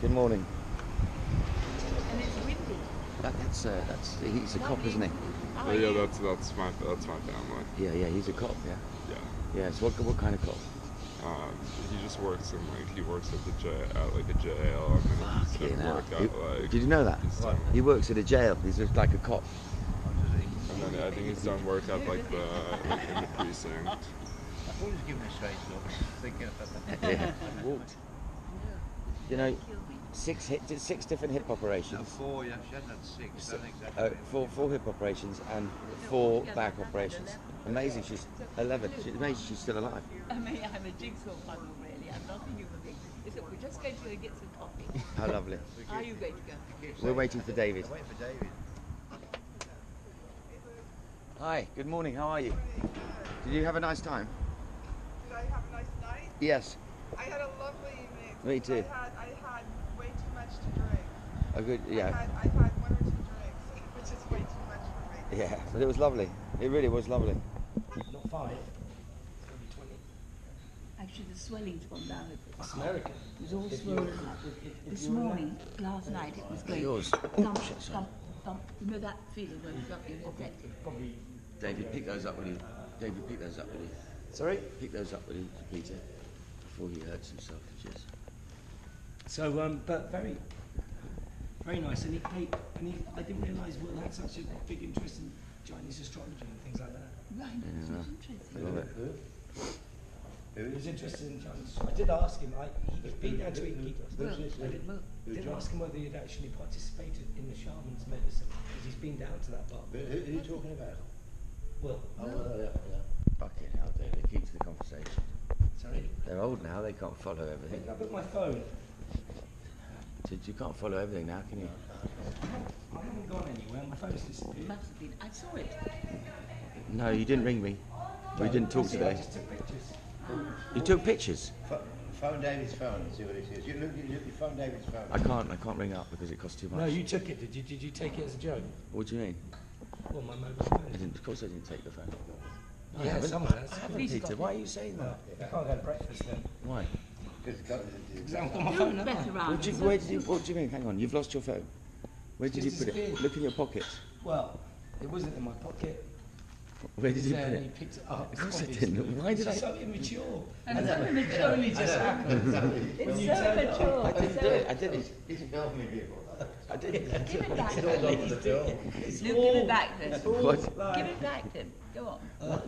Good morning. And it's windy. That's he's a cop, isn't he? Oh, Yeah, that's my family. Yeah, he's a cop. Yeah. Yeah. Yeah. So what kind of cop? He just works in he works at the a jail. And then he's hell. work at, Did you know that? He works at a jail. He's just like a cop. And then I think he's done work at in the precinct. I've always given a strange look, thinking about that. Yeah. I walked. You know, 6 different hip operations. No, 4, yeah, she hasn't had 6, don't exactly. 4 hip operations and 4 back operations. Amazing, she's 11. Amazing she's still alive. I mean, I'm a jigsaw puzzle, really. I'm not a human being. Listen, we're just going to go get some coffee. How lovely. Are you going to go? We're waiting for David. Waiting for David. Hi, good morning, how are you? Did you have a nice time? Did I have a nice night? Yes. I had a lovely evening. Me too. I had way too much to drink. Oh, good, yeah. I had 1 or 2 drinks, which is way too much for me. Yeah, but it was lovely. It really was lovely. Not 5. Actually, the swelling's gone down a bit. It's American. It was all swollen up. This morning, last night, it was going Yours. thump, thump, thump. You know that feeling when you've got your infected? Probably. David, pick those up, will you? David, pick those up, will you? Sorry? Pick those up, will you, Peter? Before he hurts himself. Cheers. So, but very, very nice. And I didn't realise Will had such a big interest in Chinese astrology and things like that. Right, Yeah. that's interesting. I love it. Who was interested in Chinese? I did ask him. He'd been down to England. I did ask him whether he'd actually participated in the shaman's medicine because he's been down to that bar. Who are you talking about? Will. Oh, yeah. Fucking hell, David, keep to the conversation. Sorry. They're old now, they can't follow everything. I put my phone. You can't follow everything now, can you? I haven't gone anywhere. My phone's disappeared. Must have been. I saw it. No, you didn't ring me. We didn't talk I today. just took pictures. You took pictures? Phone David's phone and see what it is. You phone David's phone. I can't ring up because it costs too much. No, you took it. Did you take it as a joke? What do you mean? Well, my mobile phone. Of course I didn't take the phone. I Yeah, haven't. someone has. I haven't, Peter. Why are you saying that? I can't go to breakfast then. Why? Because I haven't got my phone, have I? What do you mean? Hang on, you've lost your phone. Where did you It's put it? disappeared. Look in your pockets. Well, it wasn't in my pocket. Where did you put And it? he picked it up. Of course I didn't. Why did I? It's so immature. And so immature. It only just happened. It's so immature. I didn't do it. I didn't. He's filmed me before. I didn't. Give it back. It's all over the film. Luke, give it back then. What? Give it back then. Go on.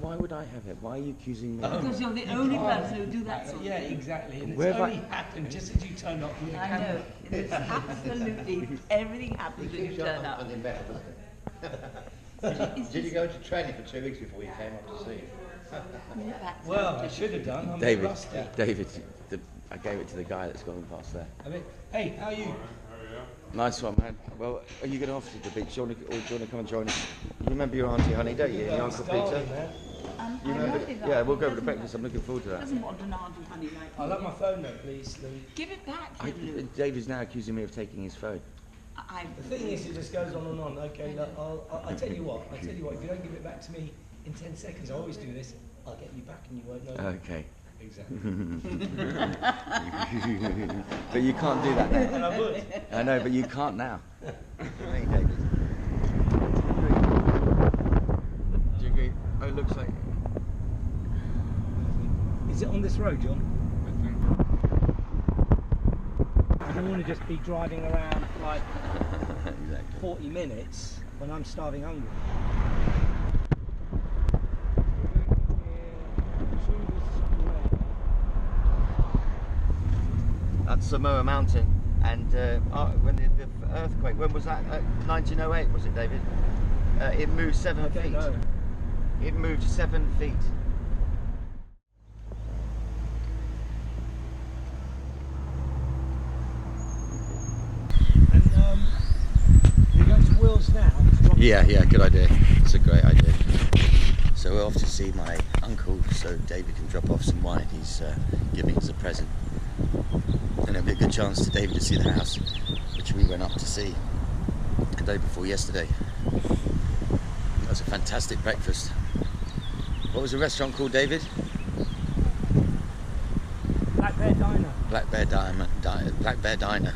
Why would I have it? Why are you accusing me? Because you're the only person who do that sort of Yeah, thing. exactly. And it's Where have only happened just as you turned up with the I camera. know. It's absolutely everything happens when you turn up. Did you go to training for 2 weeks before you came up to see him? Well, I should have done. I'm David, rusty. David, I gave it to the guy that's gone past there. I mean, hey, how are you? Nice one, man. Well, are you going off to the beach? Do you want to come and join us? You remember your auntie, honey, don't you? Your Uncle Peter? You remember? Yeah, we'll go over to breakfast. I'm looking forward to that. Doesn't want an auntie honey like I'll have my phone though, please, Lou. Give it back to him, David's now accusing me of taking his phone. The thing is, it just goes on and on. Okay, look, I'll tell you what. If you don't give it back to me in 10 seconds, I always do this. I'll get you back and you won't know. Okay. Exactly. But you can't do that now. And I would. I know, but you can't now. Hey, David. Do you agree? Oh, it looks like... Is it on this road, John? I don't want to just be driving around for like 40 minutes when I'm starving hungry. That's Sonoma Mountain, and when the earthquake, when was that? 1908, was it, David? It moved 7 feet. Know. It moved 7 feet. And we're going to Will's now. Yeah, good idea. It's a great idea. So we're off to see my uncle, so David can drop off some wine he's giving us a present. And it'll be a good chance to David to see the house, which we went up to see the day before yesterday. That was a fantastic breakfast. What was the restaurant called, David? Black Bear Diner. Black Bear Diner. Black Bear Diner.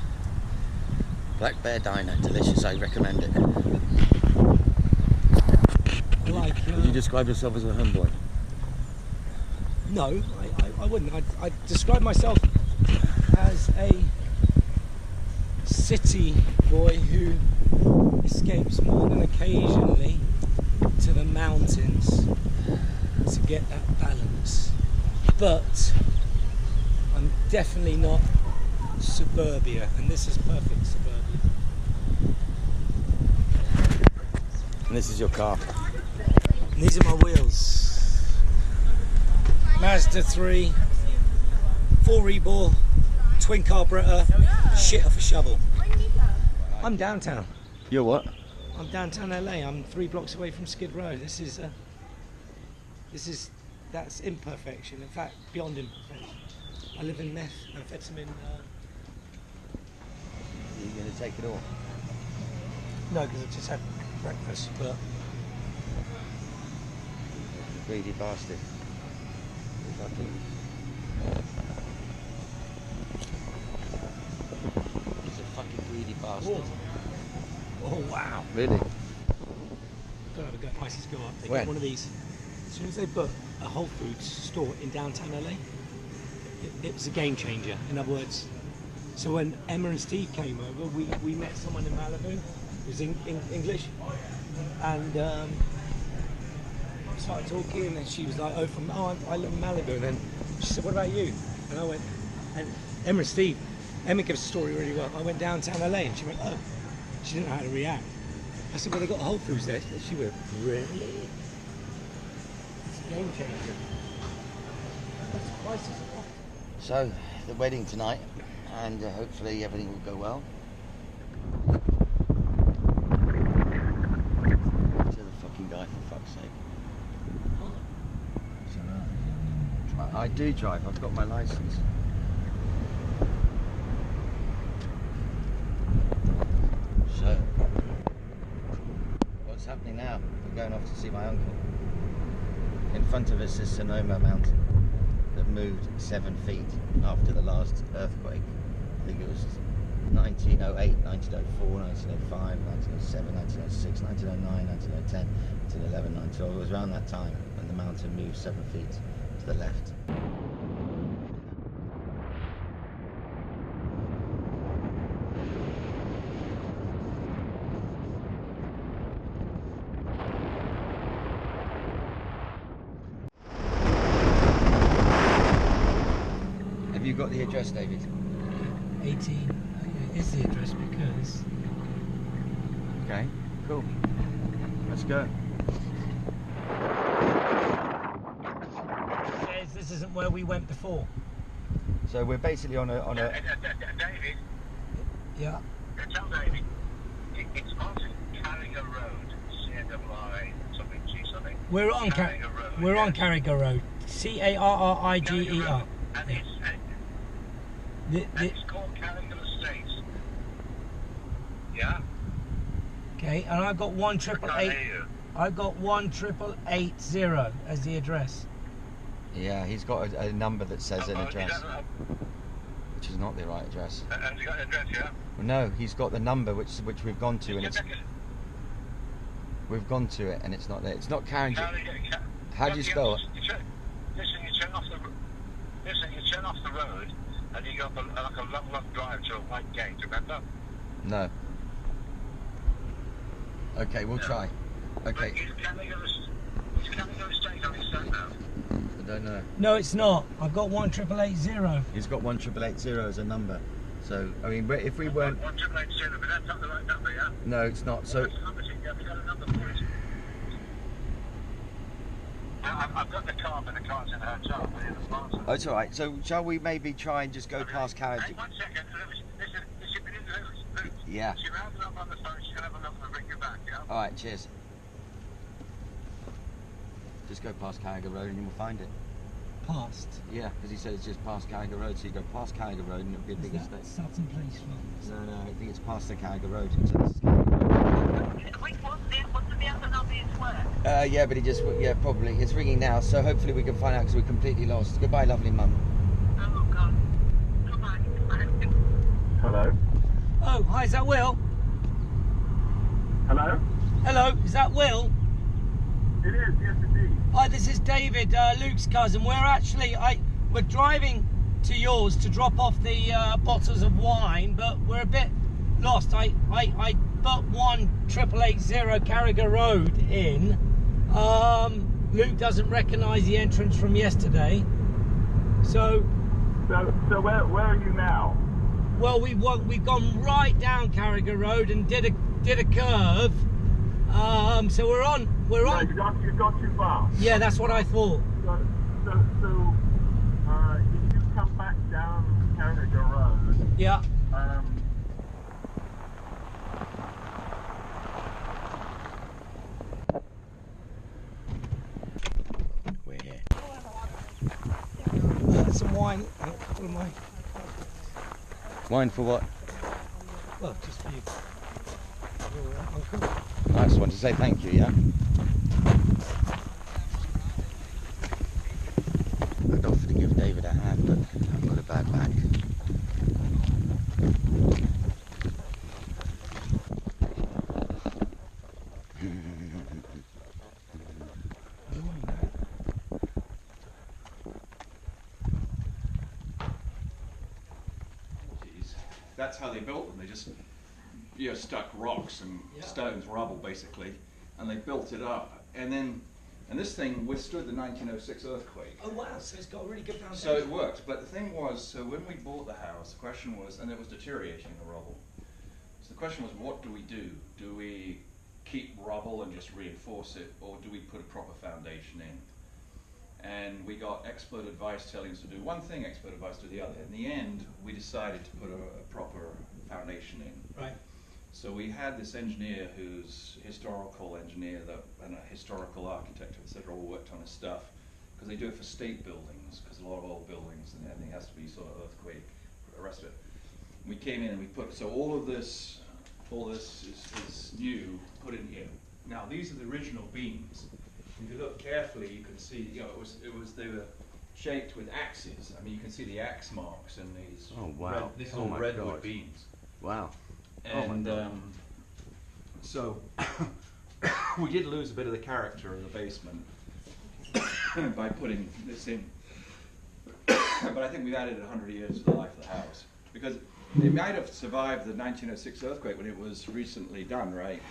Black Bear Diner. Delicious. I recommend it. Would you describe yourself as a homeboy? No, I wouldn't. I'd describe myself as a city boy who escapes more than occasionally to the mountains to get that balance. But I'm definitely not suburbia, and this is perfect suburbia. And this is your car. And these are my wheels. Mazda 3, 4 rebore, twin carburetor, shit off a shovel. I'm downtown. You're what? I'm downtown LA. I'm 3 blocks away from Skid Row. That's imperfection. In fact, beyond imperfection. I live in methamphetamine. Are you going to take it all? No, because I just had breakfast. But Greedy bastard. He's a fucking greedy bastard. oh wow! Really? Don't ever go. Prices go up. They When? get one of these. As soon as they put a Whole Foods store in downtown LA, it was a game changer. In other words, so when Emma and Steve came over, we met someone in Malibu who was English, and started talking, and then she was like, I live in Malibu, and then she said, what about you? And I went, and Emma and Steve, Emma gives the story really well. I went downtown LA, and she went, oh, she didn't know how to react. I said, well, they got a Whole Foods there. And she went, really? It's a game changer. That's prices. So, the wedding tonight, and hopefully everything will go well. To the fucking guy, for fuck's sake. I do drive, I've got my license. So, what's happening now? We're going off to see my uncle. In front of us is Sonoma Mountain that moved 7 feet after the last earthquake. I think it was 1908, 1904, 1905, 1907, 1906, 1909, 1910, 1911, 1912. It was around that time when the mountain moved 7 feet to the left. Have you got the address, David? 18 is the address because... Okay, cool. Let's go. This isn't where we went before. So we're basically on a... David, Yeah. tell David, it's on Carriger Road, C-A-R-R-I, something, G something. We're on Carriger Road. We're on Carriger Road. C-A-R-R-I-G-E-R. And it's called Carriger Estates. Yeah? Okay, and I've got 188. I've got 18880 as the address. Yeah, he's got a number that says an address, which is not the right address. Has he got an address, yeah? Well, no, he's got the number which we've gone to, and it's... We've gone to it, and it's not there. It's not Carriger. How do you spell it? Listen, you turn off the road, and you go up like a long drive to a white gate, remember? No. Okay, we'll try. Okay. Is Carriger Estate on his sat nav? I don't know. No, it's not. I've got 18880. He's got 18880 as a number. So, I mean, if we weren't... 18880, but that's not the right number, yeah? No, it's not. So... Have you got a number for it? I've got the car, but the car's in the hotel. Oh, it's all right. So, shall we maybe try and just go past Carriger? Hey, 1 second. Listen, Luke. Yeah. She's round up on the phone. She's going to have a look and bring you back, yeah? All right, cheers. Just go past Carriger Road and you'll find it. Past? Yeah, because he said it's just past Carriger Road, so you go past Carriger Road and it'll be a big estate. Sutton Place Road? No, I think it's past the Carriger Road. So this is Carriger Road. Yeah, but he just, yeah, probably. It's ringing now, so hopefully we can find out because we're completely lost. Goodbye, lovely mum. Oh, God. Goodbye. Hello? Oh, hi, is that Will? Hello? Hello, is that Will? It is, yes indeed. Hi, this is David, Luke's cousin. We're driving to yours to drop off the bottles of wine, but we're a bit lost. I put 18880 Carriger Road in. Luke doesn't recognise the entrance from yesterday, so where are you now? Well, we've gone right down Carriger Road and did a curve. So we're on. No, you got too far. Yeah, that's what I thought. So if you come back down Carriger Road. Yeah. We're here. Some wine. A couple of wine. Wine for what? Well, just for you. Your uncle. Nice one to say thank you, yeah? I'd offer to give David a hand, but I've got a bad back. That's how they built them. They just stuck rocks and stones, rubble basically, and they built it up. And this thing withstood the 1906 earthquake. Oh wow! So it's got a really good foundation. So it worked. But the thing was, so when we bought the house, the question was, and it was deteriorating, the rubble. So the question was, what do we do? Do we keep rubble and just reinforce it, or do we put a proper foundation in? And we got expert advice telling us to do one thing, expert advice to the other. In the end, we decided to put a proper foundation in. Right. So we had this engineer who's historical engineer and a historical architect, etc., all worked on his stuff, because they do it for state buildings, because a lot of old buildings and everything has to be sort of earthquake, the rest of it. We came in and we put, so all this is new, put in here. Now these are the original beams. If you look carefully, you can see, they were shaped with axes. I mean, you can see the axe marks in these. Oh wow! These are all redwood beams. Wow. And so we did lose a bit of the character of the basement by putting this in. But I think we've added 100 years to the life of the house. Because it might have survived the 1906 earthquake when it was recently done, right?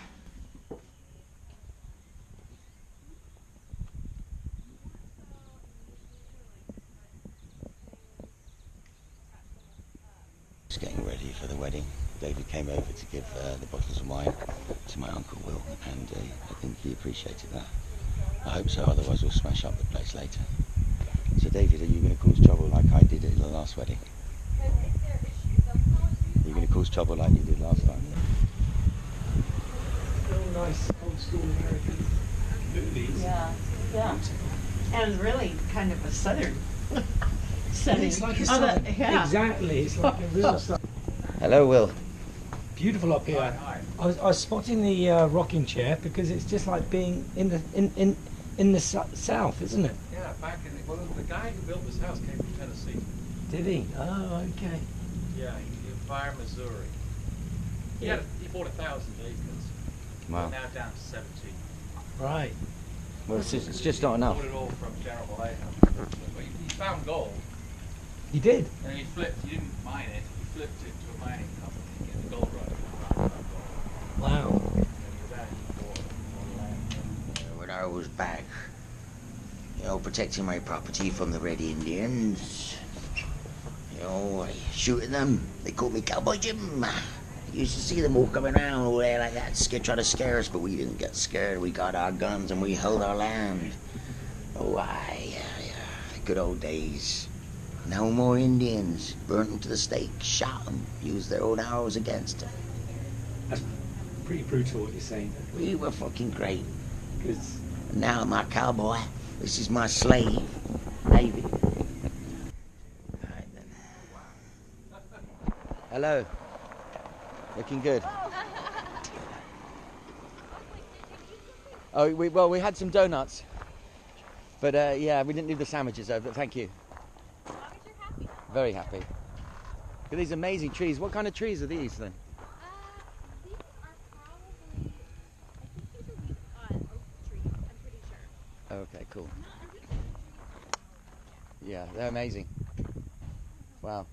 Just getting ready for the wedding. David came over to give the bottles of wine to my Uncle Will, and I think he appreciated that. I hope so, otherwise we'll smash up the place later. So David, are you going to cause trouble like I did at the last wedding? Are you going to cause trouble like you did last time? All nice old school American movies. Yeah, yeah. And really kind of a southern setting. It's like a southern, exactly. It's like a real southern. Hello, Will. Beautiful up here. I was spotting the rocking chair because it's just like being in the south, isn't it? Yeah, back in well, the guy who built this house came from Tennessee. Did he? Oh, okay. Yeah, he Fire, Missouri. He bought 1,000 acres. Wow. We're now down to 17. Right. Well, it's just not enough. He bought it all from General Vallejo. But he found gold. He did? And he didn't mine it, he flipped it to a mining company to get the gold right. Wow. When I was back, protecting my property from the Red Indians, shooting them, they called me Cowboy Jim. You used to see them all coming around all there like that, trying to scare us, but we didn't get scared. We got our guns and we held our land. Oh, aye, good old days. No more Indians. Burnt them to the stake, shot them, used their own arrows against them. That's pretty brutal what you're saying. We were fucking great. Because now my cowboy, this is my slave, David. Right then. Hello. Looking good. Oh, we had some donuts, but yeah, we didn't leave the sandwiches over. Thank you. Very happy. Look at these amazing trees. What kind of trees are these then? These are probably, I think these are oak trees, I'm pretty sure. Okay, cool. Yeah, they're amazing. Wow.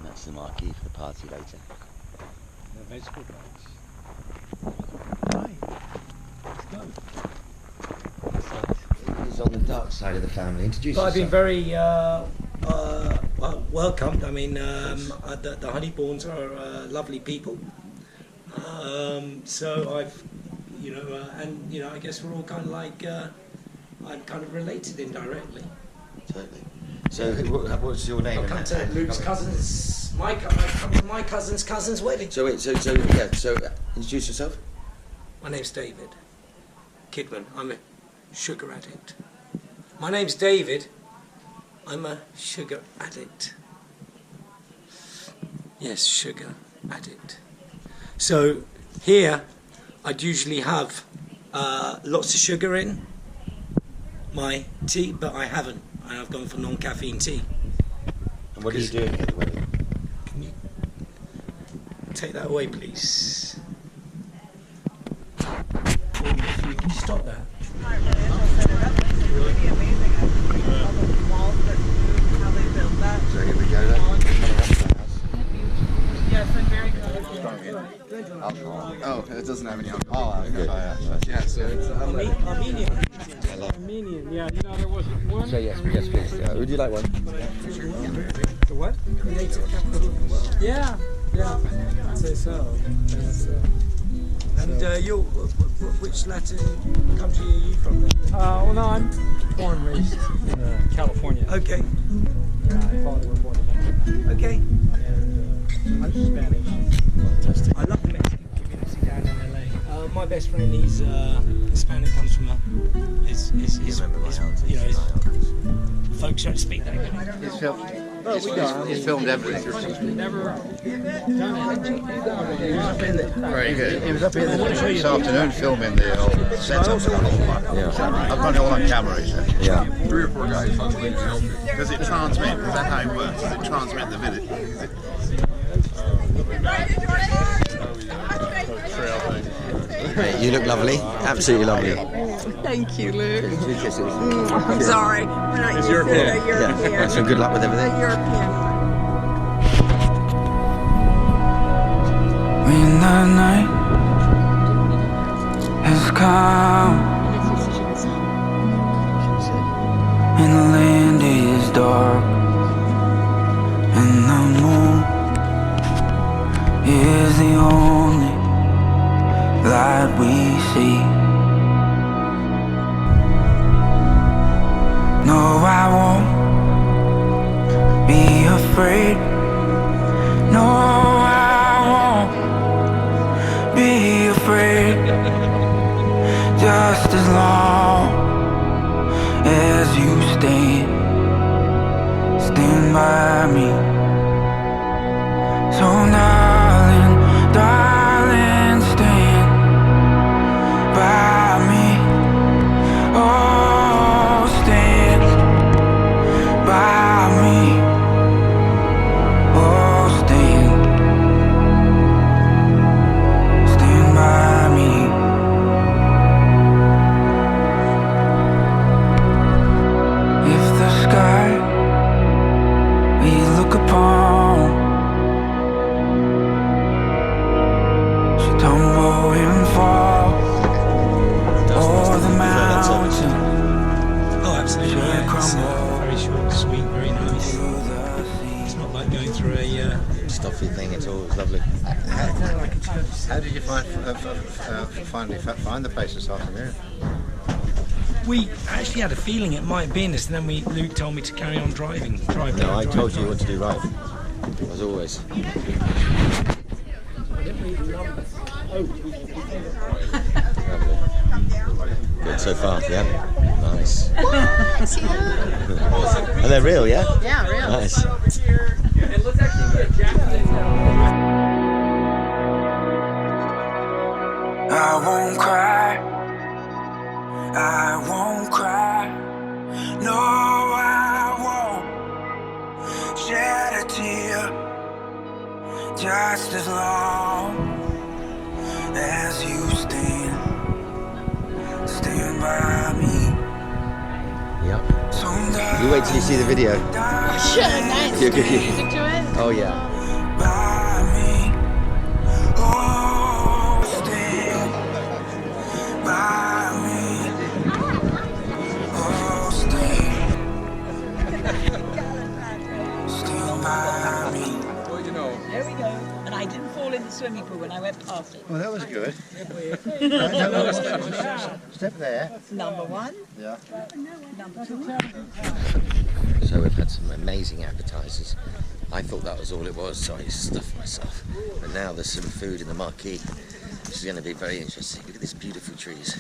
That's the marquee for the party later. The vegetable box. Right. Let's go. He's on the dark side of the family. Introduce yourself. I've been very welcomed. I mean, the Honeyborns are lovely people. So I've, I guess we're all kind of like, I'm kind of related indirectly. Totally. So, what's your name? I'll come to Luke's cousin's, my cousin's cousin's wedding. So introduce yourself. My name's David Kidman. I'm a sugar addict. My name's David. I'm a sugar addict. Yes, sugar addict. So here, I'd usually have lots of sugar in my tea, but I haven't. I've gone for non-caffeine tea. And what are you doing at the wedding? Can you take that away, please? Can you stop that? So here we go then. Yes, I'm very good. Alcohol. Oh, it doesn't have any alcohol. Oh, okay. Yeah, so it's Armenian. Armenian, yeah. There was one. So yes, please. Would you like one? The what? Native capital of the world. Yeah, I'd say so. And which Latin country are you from? Well, no, I'm born and raised in California. Okay. My father was born in Mexico. Okay. And I'm Spanish. Fantastic. I love the Mexican community down in LA. My best friend, he's Hispanic, comes from his folks don't speak that good. He's filmed everything. Very good. He was up here this afternoon filming the whole setup. Yeah. I've got it all on camera, he said. Yeah. 3 or 4 guys trying to help me. Does it transmit? Is that how it works? Does it transmit the video? Mate, you look lovely. Absolutely lovely. Thank you, Luke. 2 kisses. I'm sorry. It's European. Yeah. So good luck with everything. When the night has come and the land is dark and the moon is the only light we see. No, I won't be afraid. No, I won't be afraid. Just as long as you stand by me. So darling, darling, stand by me. Oh, stand by me. Oh, stand by me. If the sky we look upon should tumble and fall, or the mountain absolutely. Yeah, it's very short and sweet, very nice. It's not like going through a stuffy thing at all. It's lovely. How did you finally find the place this afternoon? We actually had a feeling it might be this, and then Luke told me to carry on driving. No, I told you what to do right, as always. Good so far, yeah? Nice. Are they real, yeah? Yeah, real. Nice. I won't cry, I won't cry, no, I won't shed a tear, just as long as you stand by me. Yep. You wait till you see the video. Sure, nice. You're good. Music to it. Oh yeah. There we go. And I didn't fall in the swimming pool when I went past it. Well, that was good. Step there. Number 1. Yeah. Number 2. So we've had some amazing appetizers. I thought that was all it was, so I stuffed myself. But now there's some food in the marquee, which is going to be very interesting. Look at these beautiful trees.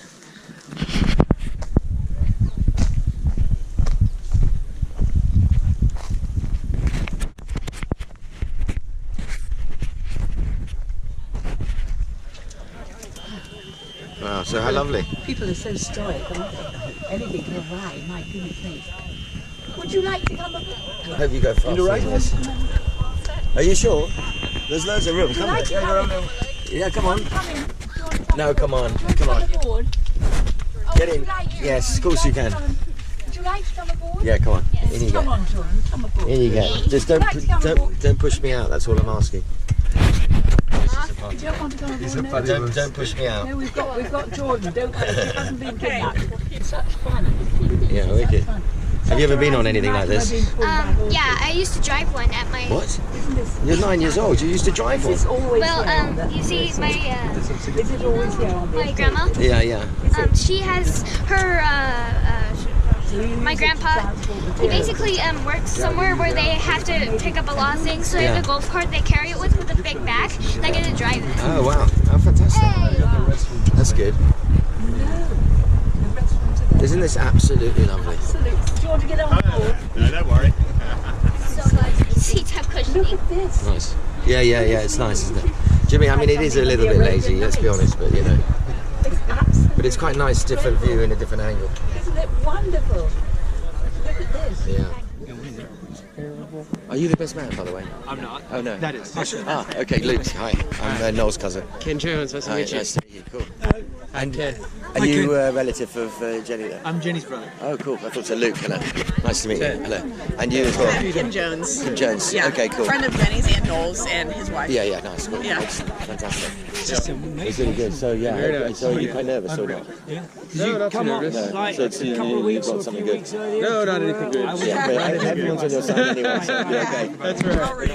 Wow, so how lovely. People are so stoic, aren't they? Anything can awry, my goodness me. Would you like to come up? I hope you go fast. This. Are you sure? There's loads of room. Come on. Yeah, come on. No, come on. Come on. Get in. Yes, of course you can. Would you like to come aboard? Yeah, come on. In you go. Come on, John. Come aboard. In you go. Just don't push me out. That's all I'm asking. You don't want to go aboard, no? Don't push me out. No, we've got Jordan. Don't worry, he hasn't been kidnapped. It's such fun. Yeah, wicked. Have you ever been on anything like this? Yeah, I used to drive one at my... What? You're 9 years old. You used to drive one? Well, you see, my grandma. Yeah. She has her. My grandpa. He basically works somewhere where they have to pick up a lot of things. So they have a golf cart they carry it with a big bag. And I get to drive it. Oh wow! How fantastic! That's good. Isn't this absolutely lovely? Absolutely. Do you want to get on board? No, don't worry. seats have cushioning. Nice. Yeah, it's nice, isn't it? Jimmy, I mean, it is a little bit lazy, let's be honest, but you know. But it's quite nice, different view in a different angle. Isn't it wonderful? Look at this. Yeah. Are you the best man, by the way? I'm not. Oh, no. That is. Okay, Luke. Hi. I'm Noel's cousin. Ken Jones, nice to meet you. Nice to meet you. Cool. And are Hi, you Ken. a relative of Jenny then? I'm Jenny's brother. Oh, cool. I thought so. Luke, hello. Nice to meet you. Hello. And you as well? Kim Jones. Kim Jones. Yeah. Okay, cool. Friend of Jenny's and Noel's and his wife. Yeah, nice. Cool. Yeah. Fantastic. It's really good. So, so are you quite nervous or not? Yeah. No, not too come up nervous. like So a couple of weeks or a few good. weeks earlier? No, not anything good. Yeah, but everyone's on your side anyway, so you're okay. That's right.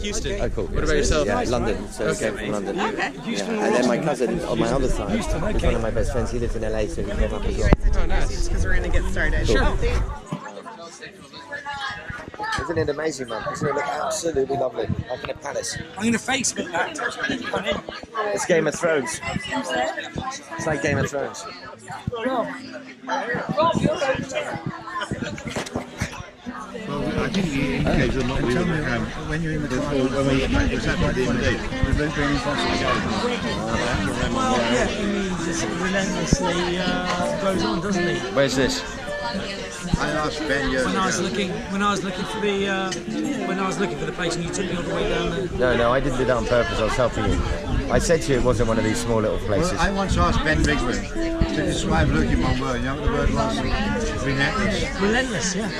Houston. Oh, cool. What about yourself? Yeah, London. So I came from London. Okay. Yeah. And then my cousin on my other side is one of my best friends. He lives in LA, so he came up as well. Oh, nice. Because we're going to get started. Cool. Sure. Isn't it amazing, man? Doesn't it look absolutely lovely? Like in a palace. I'm going to Facebook that. Funny. It's Game of Thrones. It's like Game of Thrones. Well, I think you indicated a lot when you're in the car, was that by the indeed? Was there anything possible? Well, yeah, he means it sort of relentlessly goes on, doesn't he? Where's this? I asked Ben when I was looking for the place and you took me all the way down there. No, I didn't do that on purpose. I was helping you. I said to you it wasn't one of these small little places. Well, I once asked Ben Bigman to describe Luke in one word. You know what the word was? Relentless. Relentless, yeah.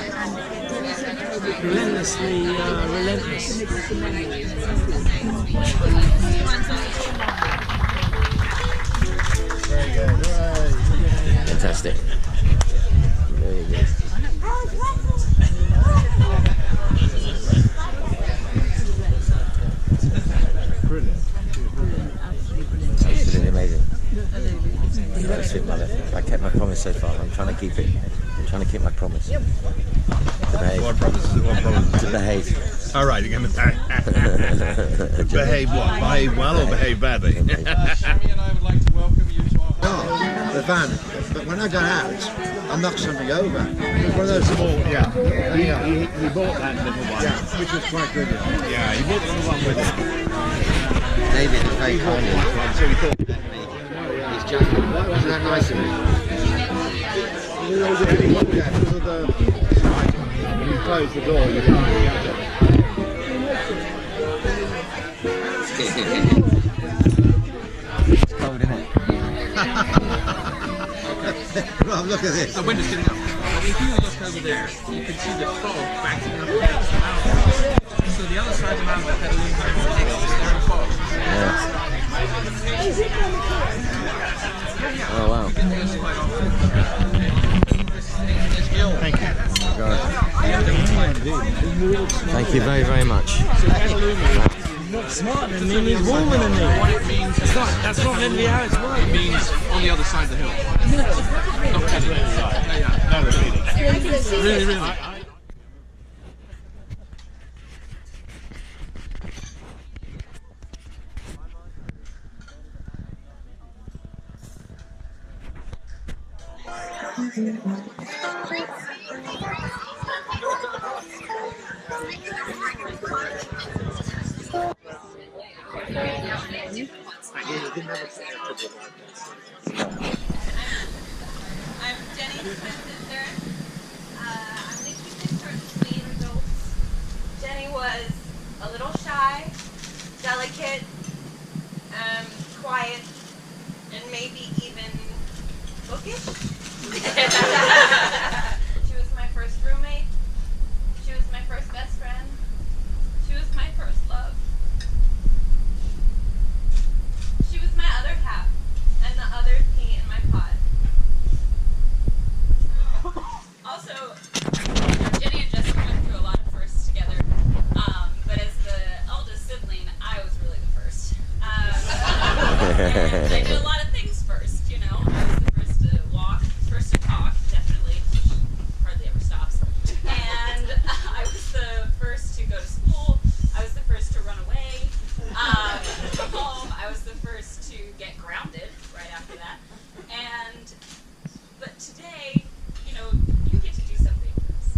Relentlessly relentless. Very good. Fantastic. Very good. Brilliant. Absolutely amazing. That's it, mother. I kept my promise so far. I'm trying to keep it. I'm trying to keep my promise. To behave. What promise? To behave. All right, you're going to behave what? Behave well or behave badly? Sammy and I would like to welcome you to our No, the van. But when I got out, I knocked something over. It was one of those small, He bought that little one. Yeah, which was quite good. Yeah, he bought the little one with him. David is very kind of him. So we thought. He's joking. Isn't that nice of him? Because of the when you close the door, you can't get out. It's cold, isn't it? Rob, look at this. The window's getting up. If you look over there, you can see the fog backing up against the mountain. So the other side of the mountain had a little bit of there in fog. Oh, wow. Thank you. Thank you very, very much. Not smarter than me, he's warmer than me. What it means is That's not literally how it's working. it means on the other side of the hill. Not kidding. Really, really. I'm Jenny's sister. I'm the sister between adults. Jenny was a little shy, delicate, quiet, and maybe even bookish. She was my first roommate. She was my first best friend. She was my first love. She was my other half, and the other pea in my pod. Also, Jenny and Jessica went through a lot of firsts together, but as the eldest sibling, I was really the first. And I did a lot of things first, you know. I was the first to walk, first to talk, definitely, which hardly ever stops. And I was the first to go to school. I was the first to run away from home. I was the first to get grounded right after that. But today, you know, you get to do something first.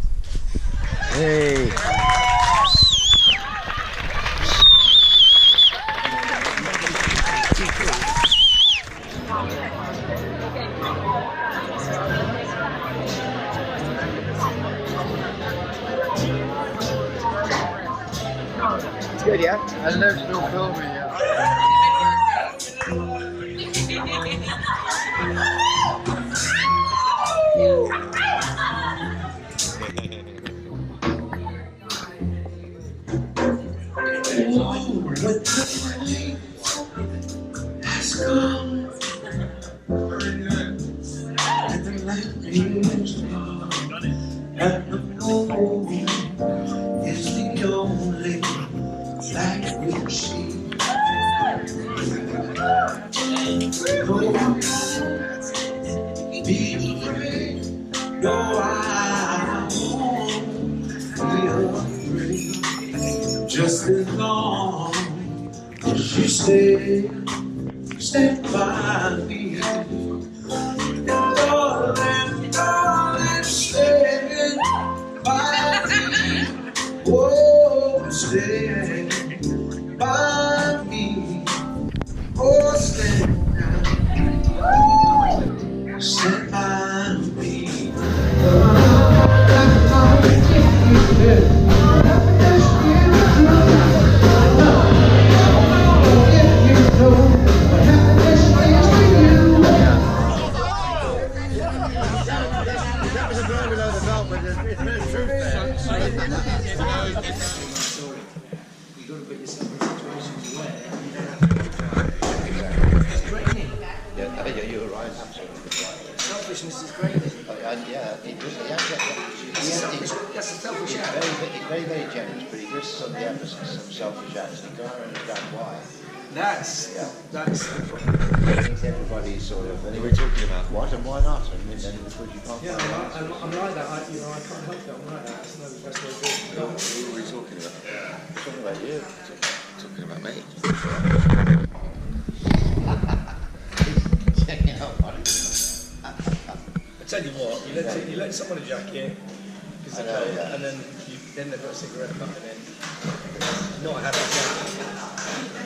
It's good, yeah? And they're still filming, yeah. Just as long as you stay by me. Darling, darling, stay by me. Oh, stay by me. Oh, stay by me. That was a blow below the belt, but there's a bit of truth there. You've got to put yourself in situations where it's draining. Yeah, you're right, absolutely right. Selfishness is draining. Yeah, he does. That's a selfish act. He's very, very generous, but he does some selfish acts. You can't understand why. That's the problem. I think everybody's sort of. What are we talking about? What and why not? And then because you can't. Yeah, I'm like that. I can't help that. I'm like that. That's not the best way to do it. What are we talking about? Talking about you. Talking about me. Checking out on it. I tell you what, you let someone a jacket, and then they've got a cigarette coming in. Not having a jacket.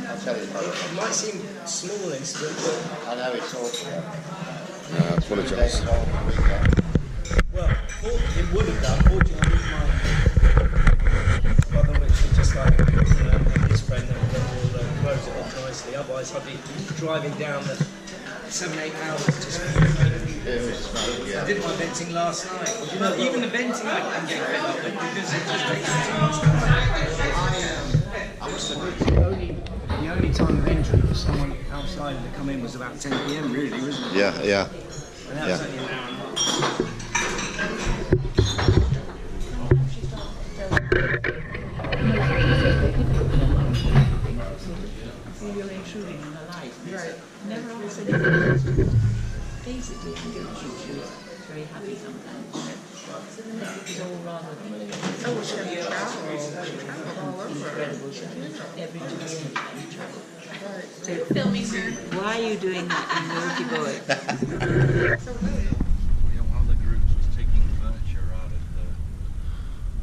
I'll tell you about it. It might seem small incident, but I know it's awful. I apologise. Well, it would have done. Fortunately, my brother literally just like his friend will close it off nicely. Otherwise, I'd be driving down the 7-8 hours just. I did my venting last night. You know, even the venting I can get fed up with because it just takes too much time. I must admit, the only time of entry for someone outside to come in was about 10 PM, really, wasn't it? Yeah, yeah. And that was only an hour and a half. You're intruding on her life. Right. Never asked anything. Basically, I don't think she was very happy sometimes. It was all rather. Oh, she traveled all over. Incredible. She every 2 years she traveled. So filming her. Why are you doing that, you naughty boy? One of the groups was taking furniture out of the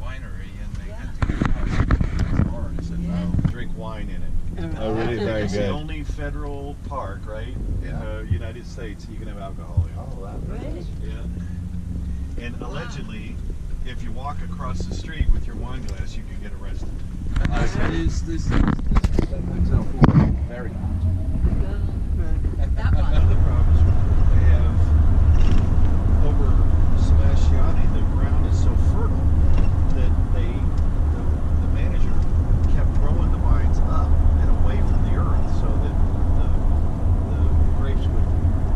winery and they had to get out of the bar and said, no, drink wine in it. Oh, really? Very It's the good. only federal park, right, in the United States you can have alcohol in. Oh, wow. Really? Yeah. And allegedly, if you walk across the street with your wine glass, you can get arrested. This hotel for very That one. One of the problems they have over Sebastiani, the ground is so fertile that the manager kept growing the vines up and away from the earth so that the grapes would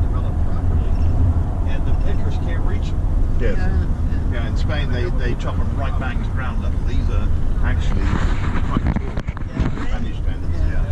develop properly, and the pickers can't reach them. Yes. Yeah, in Spain they chop them right back to ground level. These are actually quite tall. Spanish bends, yeah.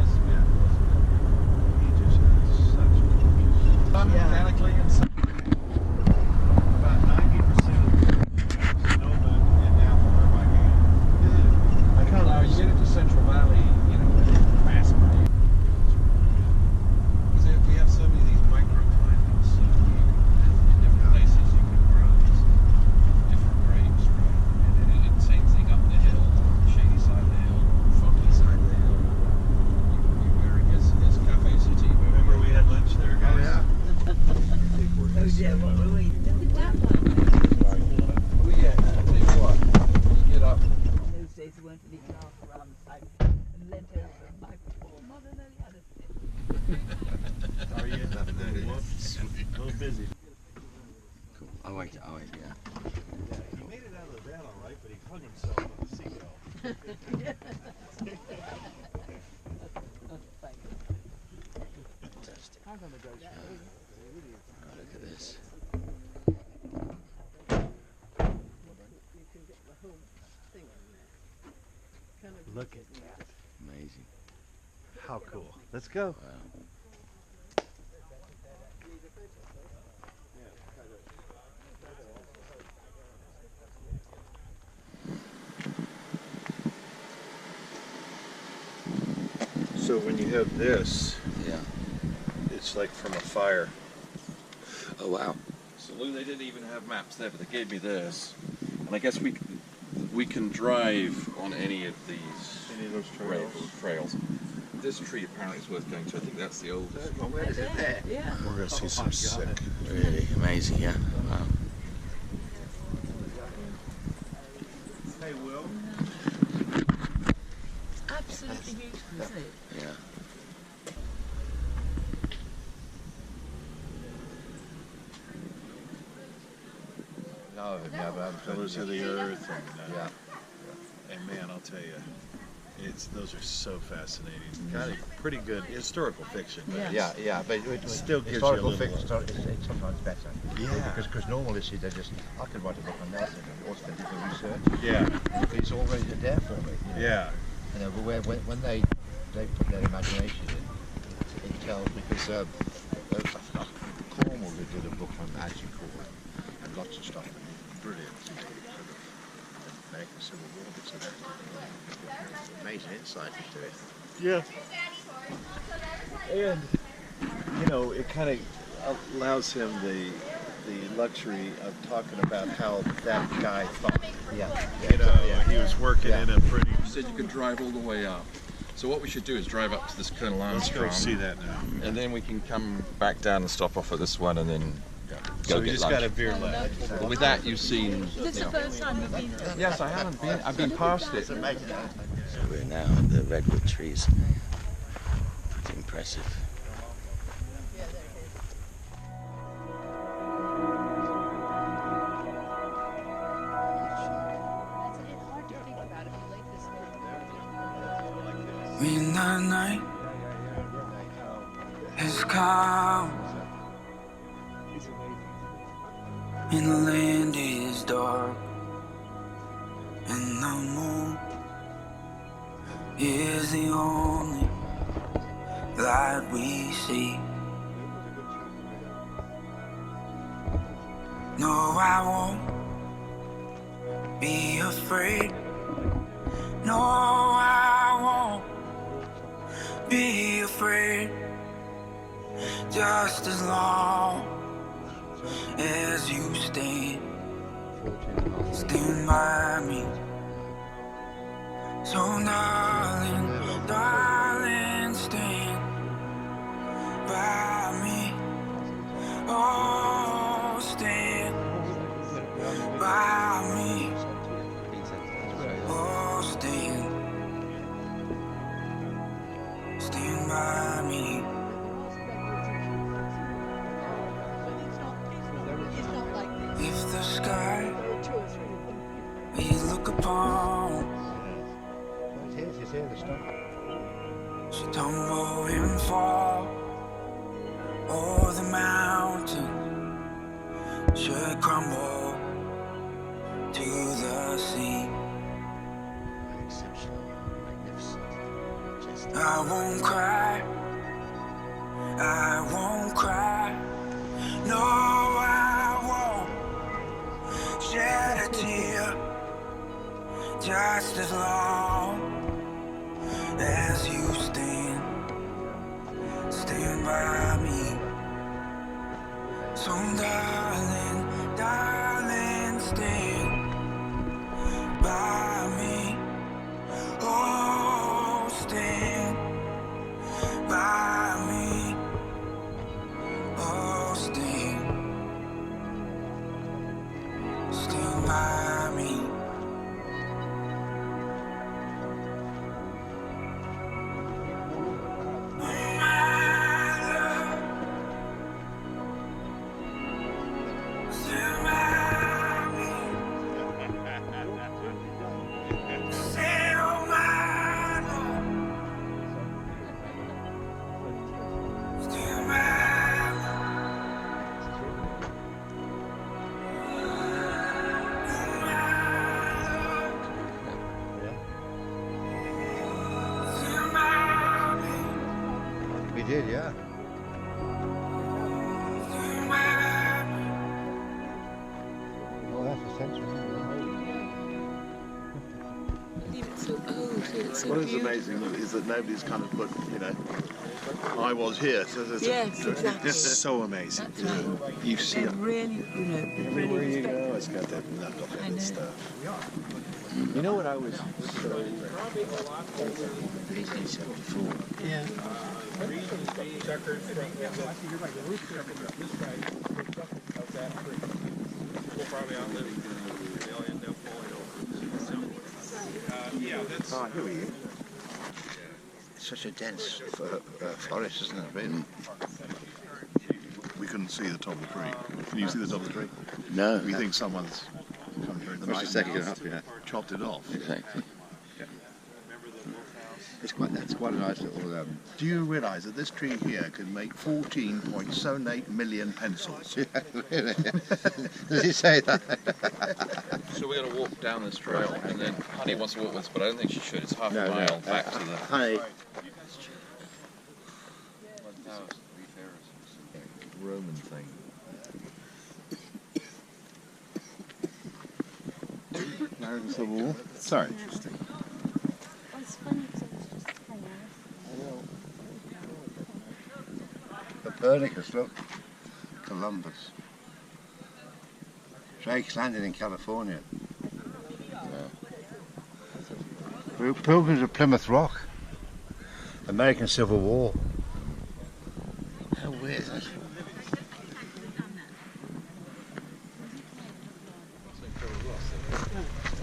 Whoops. A little busy. Cool. I'll wait, yeah. He made it out of the van all right, but he hung himself on the seatbelt. Fantastic. Oh, look at this. Look at that. Amazing. How cool. Let's go. Wow. So when you have this, yeah, it's like from a fire. Oh wow. So Lou, they didn't even have maps there, but they gave me this. And I guess we can drive on any of these those trails. This tree apparently is worth going to. I think that's the oldest. Where is it there? Yeah. We're going to see some sick. Really amazing, yeah. Wow. Hey, Will. Absolutely beautiful, isn't it? Yeah. No, yeah, but Colors of the Earth. And, yeah. And man, I'll tell you, those are so fascinating. Kind of pretty good historical fiction. But Yeah, but it still gives historical you a little. fiction. It's sometimes better. Yeah. Because normal issues, they just I could write a book on Nelson and also do the research. Yeah. It's already there for me. You know? Yeah. You know, but when they put their imagination in, it tells because Cornwall did a book on Agincourt and lots of stuff. Brilliant. American Civil War, bits of that. Amazing insight into it. Yeah. And you know, it kind of allows him the luxury of talking about how that guy thought. Yeah. You know, he was working in a pretty. You said you could drive all the way up. So what we should do is drive up to this Colonel Armstrong. Let's go see that now. And then we can come back down and stop off at this one and then So we get just lunch. got to veer left. But with that, you've seen. Is this the first time you've been there? Yes, I haven't been. I've been past it. So we're now at the redwood trees. Pretty impressive. When the night has come and the land is dark and the moon is the only light we see. No, I won't be afraid. No, I won't be afraid. Just as long as you stand by me. So darling, darling, stand by me. Oh, stand by me. Oh, stand by me. If the sky we look upon should tumble and fall, or the mountain should crumble to the sea, I won't cry, I won't cry, no, I won't shed a tear, just as long as you stand by me. So darling, darling, stand by me. Oh, stand by me. Oh, stand by me. did, yeah. Oh, that's a century. It's so old, it's so What is beautiful. amazing is that nobody's kind of put, I was here. So Yes, exactly. This is so amazing. You see They're it. really, Everywhere you go, it's got that knuckle and stuff. You know what I was so... 1874. Yeah. Oh, here we go. It's such a dense forest, isn't it, really? We couldn't see the top of the tree. Can you see the top of the tree? No. We think someone's come through the What's night the second and up, yeah. chopped it off. Exactly. Yeah. It's quite a nice little... Do you realise that this tree here could make 14.78 million pencils? Yeah, really? Does he say that? So we're going to walk down this trail, and then Honey wants to walk with us, but I don't think she should. It's half a mile back to the... Honey. Roman thing. American Civil War? Sorry. Copernicus, look. Columbus. Drake's landed in California. Pilgrims of Plymouth Rock. American Civil War. How weird is that?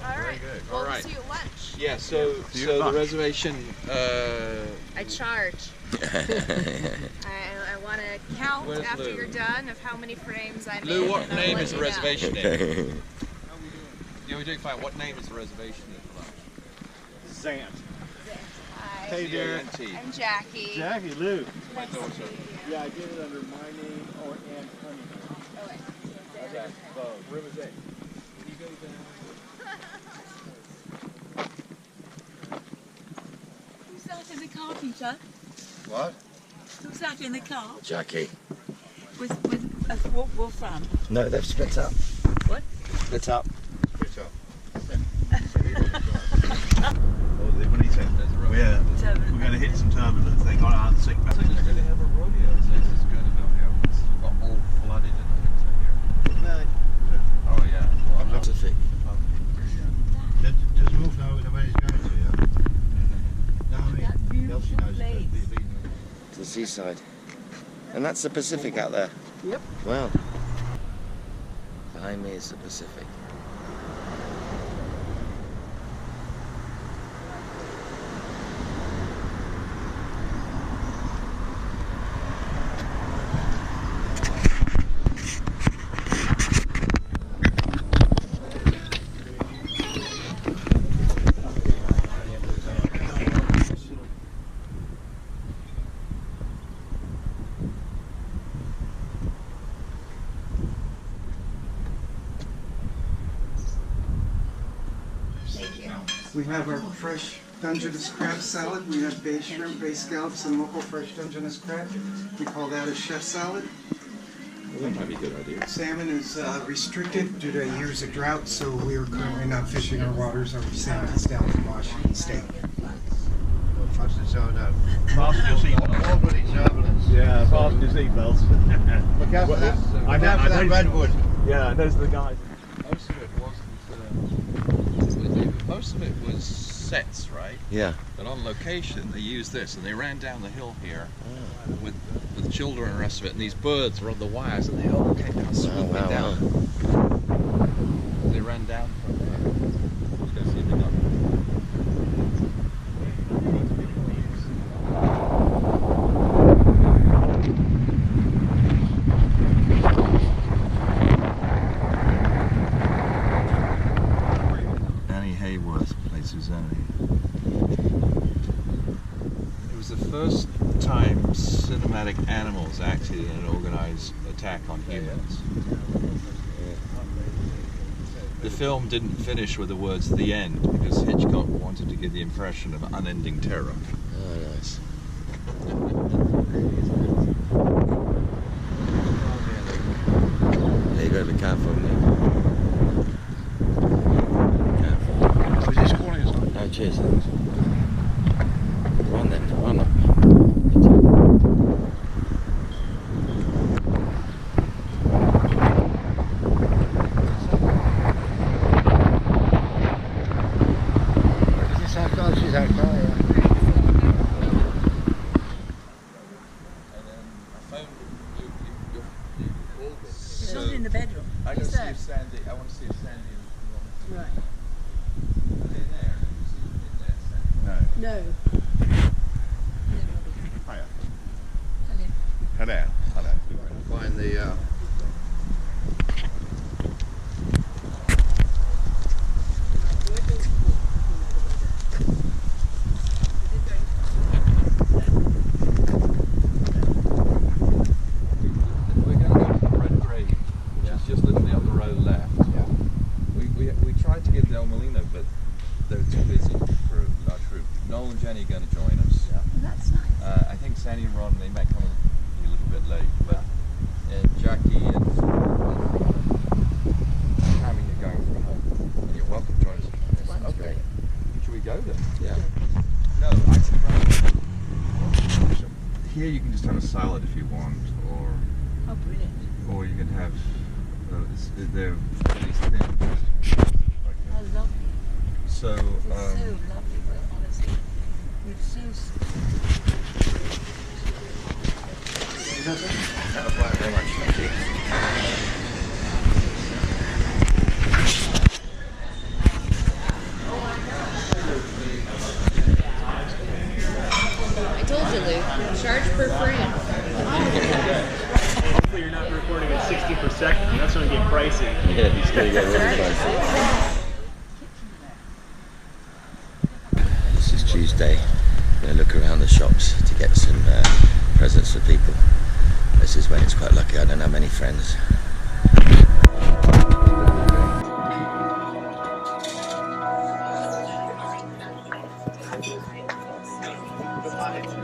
All right. Well, All right. we'll see you at lunch. Yeah, so the reservation... I charge. I want to count Where's after Lou? you're done of how many frames I'm in. Lou, what and I'll name let is the you know. reservation in? Yeah, we're doing fine. What name is the reservation in? Zant. Hi. Hey, Derek. I'm Jackie. Jackie, Lou. My daughter. Yeah, I did it under my name and Honey. Oh, wait. Okay. So, room is 8. Who's that in the car, Peter? What? Who's that in the car? Jackie. With Wolfram? No, they've split up. What? Split up. Split up. We're going to hit some turbulence. They got out sick. I think it's going to have a rodeo. This is going to go here. It's got all flooded in it. Oh, yeah. Well, Pacific. Does Wolf know where he's going to, yeah? No, I mean, Elsie knows it. To the seaside. And that's the Pacific out there? Yep. Well, behind me is the Pacific. We have our fresh Dungeness crab salad. We have bay shrimp, bay scallops, and local fresh Dungeness crab. We call that a chef salad. Well, that might be a good idea. Salmon is restricted due to years of drought, so we are currently not fishing our waters. Our salmon is down in Washington State. Fast as so now. Fasten your seatbelts. All bloody turbulence. Yeah, fasten your seatbelts. Look out for that. I Look out for that redwood. Yeah, those are the guys. Most of it wasn't. Most of it was sets, right? Yeah. But on location, they used this, and they ran down the hill here with children and the rest of it. And these birds were on the wires, and they all came down, swooping down. They ran down from there. Let's go see the duck. It was the first time cinematic animals acted in an organized attack on humans. The film didn't finish with the words "the end" because Hitchcock wanted to give the impression of unending terror. Oh, nice. Yeah, you gotta be careful, haven't you? Careful. Was he calling us on? Oh, cheers, thanks. Go on then, come on up. Is this our car? She's our car, yeah. It's not in the bedroom. I Who's want to see that? if Sandy. I want to see if Sandy is Right. in there. No. Hiya. Hello. Hello. Find the. We're going to go to the Red Grave, which is just literally up the road left. We tried to get Del Molino, but they're too busy for our troop. Noel and Jenny are going to join us. Oh, that's nice. I think Sandy and Ron, they might come a little bit late, but Jackie and Tammy are going from home. And you're welcome to join us. One's Okay. Should we go then? Yeah. No, actually, Here you can just have a salad if you want, Oh, brilliant. or you can have. They're these things. How lovely. So. It's so lovely, but honestly. It's so Very much, thank you. I told you, Luke. Charge per frame. Hopefully you're not recording at 60 per second. That's going to get pricey. Yeah, he's going to get really pricey. This is Tuesday. I'm going to look around the shops to get some presents for people. This is when it's quite lucky. I don't have many friends.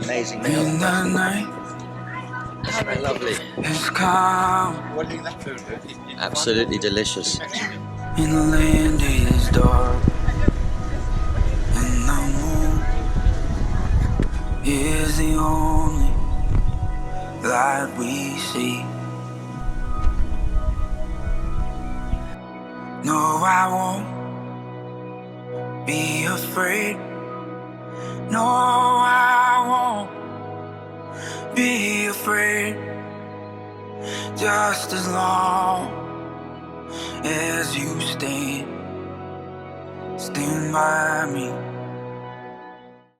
Amazing meal. In the night, That's very lovely. it's calm. What do you think that food? Absolutely delicious. And the land is dark. And the moon is the only light we see. No, I won't be afraid. No, I won't be afraid. Just as long as you stand by me.